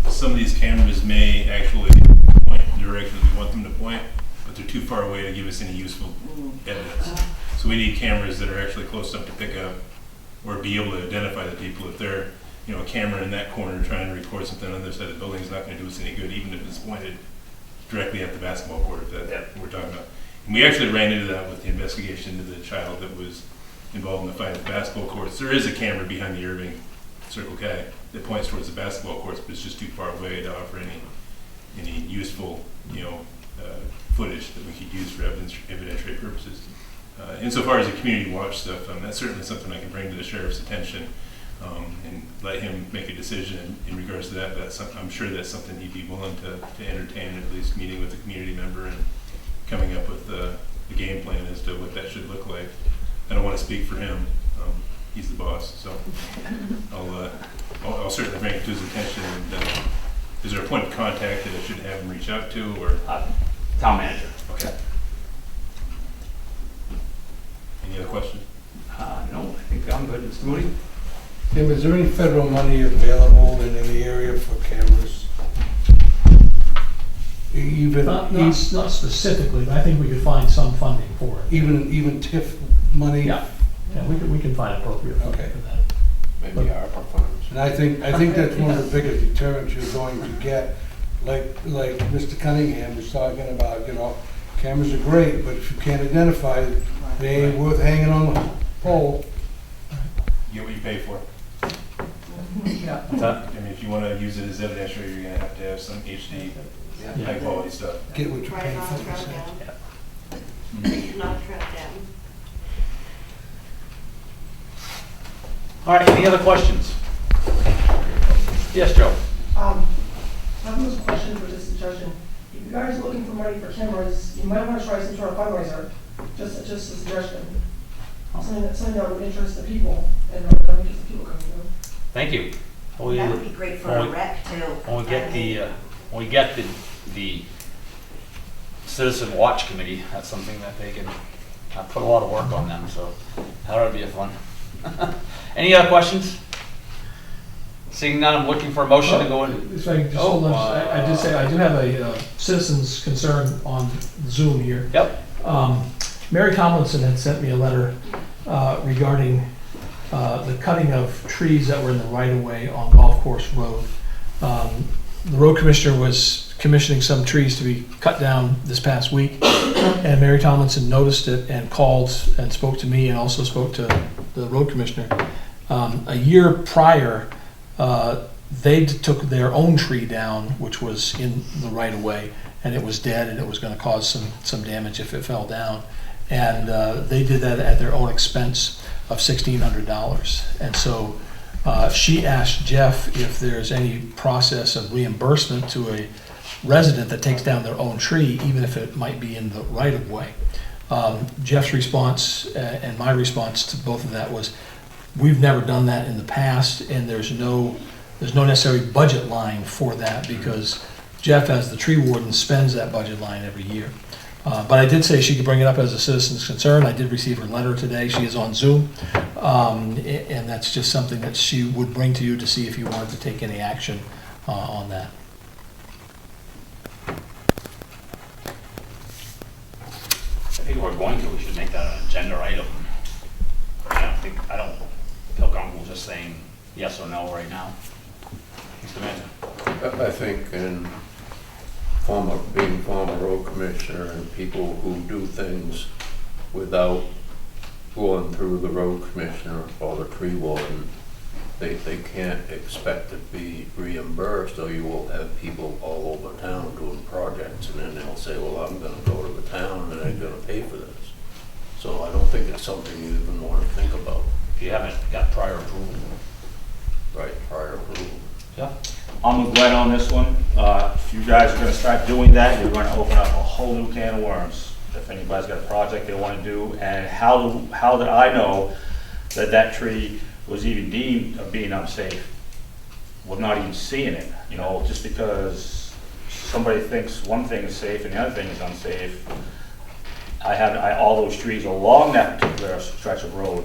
Some of these cameras may actually point in directions we want them to point, but they're too far away to give us any useful evidence. So we need cameras that are actually close enough to pick up or be able to identify the people. If they're, a camera in that corner trying to record something on the other side of the building is not going to do us any good, even if it's pointed directly at the basketball court, if that's what we're talking about. And we actually ran into that with the investigation into the child that was involved in the fight at the basketball courts. There is a camera behind the Irving Circle K that points towards the basketball courts, but it's just too far away to offer any useful, footage that we could use for evidentiary purposes. Insofar as the community watch stuff, that's certainly something I can bring to the sheriff's attention and let him make a decision in regards to that. I'm sure that's something he'd be willing to entertain, at least meeting with the community member and coming up with the game plan as to what that should look like. I don't want to speak for him. He's the boss, so I'll certainly bring it to his attention. And is there a point of contact that I should have him reach out to, or Town manager. okay? Any other question? No, I think I'm good. Mr. Moody? Tim, is there any federal money available in any area for cameras? Even, Not specifically, but I think we could find some funding for it. even TIF money? Yeah, we can find appropriate funding Okay. for that. Maybe ARPA funds. And I think that's one of the biggest deterrents you're going to get. Like Mr. Cunningham was talking about, cameras are great, but if you can't identify it, they ain't worth hanging on the pole. You get what you pay for. Yeah. I mean, if you want to use it as evidence, you're going to have some HD, high quality stuff. Get what you Try pay not for. to track you down. said. Not track down. All right, any other questions? Yes, Joe? I have a question for this suggestion. If you guys are looking for money for cameras, you might want to try some sort of fundraiser, just a suggestion. Something that would interest the people and that would interest the people coming through. Thank you. That would be great for a rec too. When we get the Citizen Watch Committee, that's something that they can put a lot of work on them, so that ought to be a fun. Any other questions? Seeing none, I'm looking for a motion to go in. If I can just hold on, I just say, I do have a citizen's concern on Zoom here. Yep. Mary Tomlinson had sent me a letter regarding the cutting of trees that were in the right-of-way on Golf Course Road. The road commissioner was commissioning some trees to be cut down this past week, and Mary Tomlinson noticed it and called and spoke to me and also spoke to the road commissioner. A year prior, they took their own tree down, which was in the right-of-way, and it was dead and it was going to cause some damage if it fell down. And they did that at their own expense of $1,600. And so she asked Jeff if there's any process of reimbursement to a resident that takes down their own tree, even if it might be in the right-of-way. Jeff's response and my response to both of that was, we've never done that in the past, and there's no necessary budget line for that because Jeff, as the tree warden, spends that budget line every year. But I did say she could bring it up as a citizen's concern. I did receive her letter today. She is on Zoom. And that's just something that she would bring to you to see if you wanted to take any action on that. I think we're going to, we should make that an agenda item. I don't feel comfortable just saying yes or no right now. Mr. Manager? I think in being former road commissioner and people who do things without going through the road commissioner or the tree warden, they can't expect to be reimbursed, or you will have people all over town doing projects, and then they'll say, well, I'm gonna go to the town and I'm gonna pay for this. So I don't think it's something you even want to think about. If you haven't got prior approval. Right, prior approval. Yeah. I'm with Glenn on this one. If you guys are gonna start doing that, you're gonna open up a whole new can of worms. If anybody's got a project they wanna do, and how did I know that that tree was even deemed of being unsafe? We're not even seeing it, just because somebody thinks one thing is safe and the other thing is unsafe. All those trees along that particular stretch of road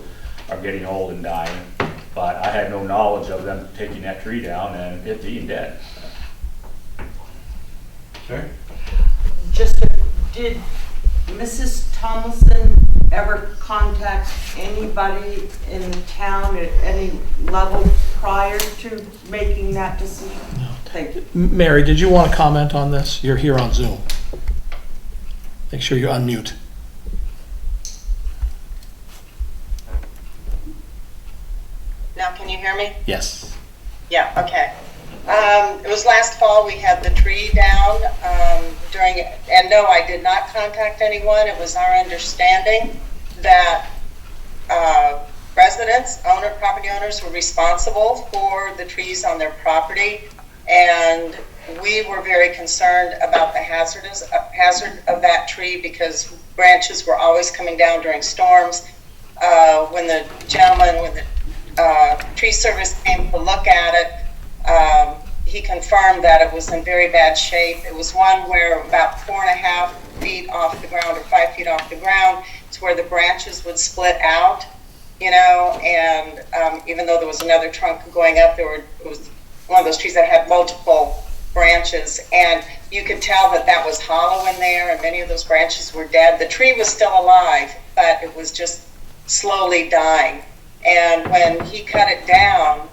are getting old and dying, but I had no knowledge of them taking that tree down and it being dead. Sure. Did Mrs. Tomlinson ever contact anybody in town at any level prior to making that decision? No. Thank you. Mary, did you want to comment on this? You're here on Zoom. Make sure you unmute. Now, can you hear me? Yes. Yeah, okay. It was last fall, we had the tree down and no, I did not contact anyone. It was our understanding that residents, property owners were responsible for the trees on their property, and we were very concerned about the hazard of that tree because branches were always coming down during storms. When the tree service came to look at it, he confirmed that it was in very bad shape. It was one where about 4.5 feet off the ground or 5 feet off the ground, to where the branches would split out, you know, and even though there was another trunk going up, it was one of those trees that had multiple branches, and you could tell that that was hollow in there, and many of those branches were dead. The tree was still alive, but it was just slowly dying. And when he cut it down,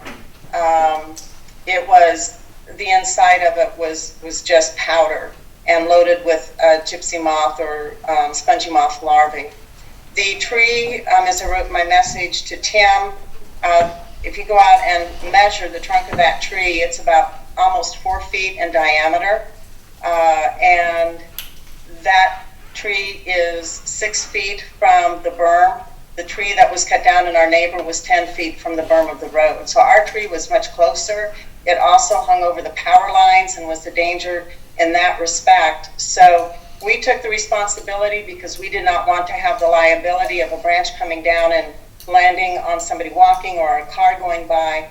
it was, the inside of it was just powder and loaded with gypsy moth or spongy moth larvae. The tree, as I wrote my message to Tim, if you go out and measure the trunk of that tree, it's about almost 4 feet in diameter, and that tree is 6 feet from the berm. The tree that was cut down in our neighbor was 10 feet from the berm of the road. So our tree was much closer. It also hung over the power lines and was a danger in that respect. So we took the responsibility because we did not want to have the liability of a branch coming down and landing on somebody walking or a car going by.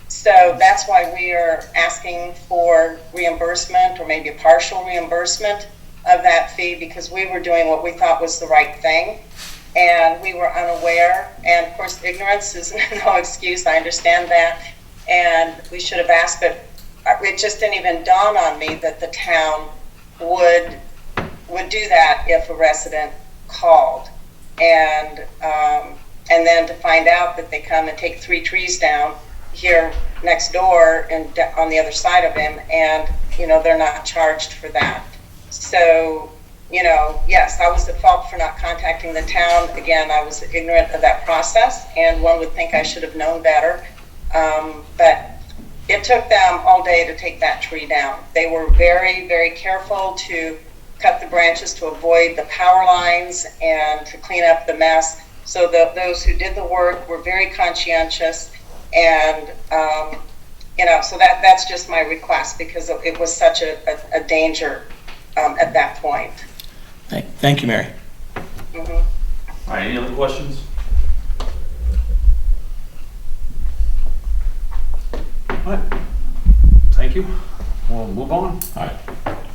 So that's why we are asking for reimbursement, or maybe a partial reimbursement of that fee, because we were doing what we thought was the right thing. And we were unaware, and of course ignorance is no excuse, I understand that, and we should have asked, but it just didn't even dawn on me that the town would do that if a resident called. And then to find out that they come and take 3 trees down here next door and on the other side of him, and you know, they're not charged for that. So, you know, yes, I was at fault for not contacting the town. Again, I was ignorant of that process, and one would think I should have known better. But it took them all day to take that tree down. They were very, very careful to cut the branches to avoid the power lines and to clean up the mess. So those who did the work were very conscientious, and you know, so that's just my request, because it was such a danger at that point. Thank you, Mary. Mm-hmm. All right, any other questions? All right, thank you. We'll move on. All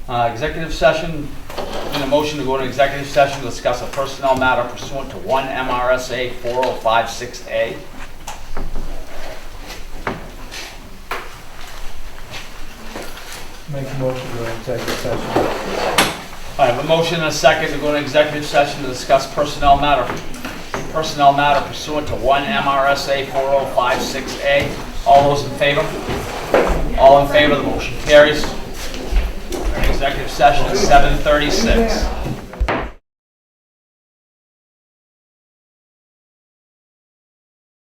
right. Executive session, in a motion to go into executive session to discuss a personnel matter pursuant to 1 MRSA 4056A. Make a motion to go into executive session. I have a motion and a second to go into executive session to discuss personnel matter pursuant to 1 MRSA 4056A. All those in favor? All in favor, the motion carries. Executive session is 7:36.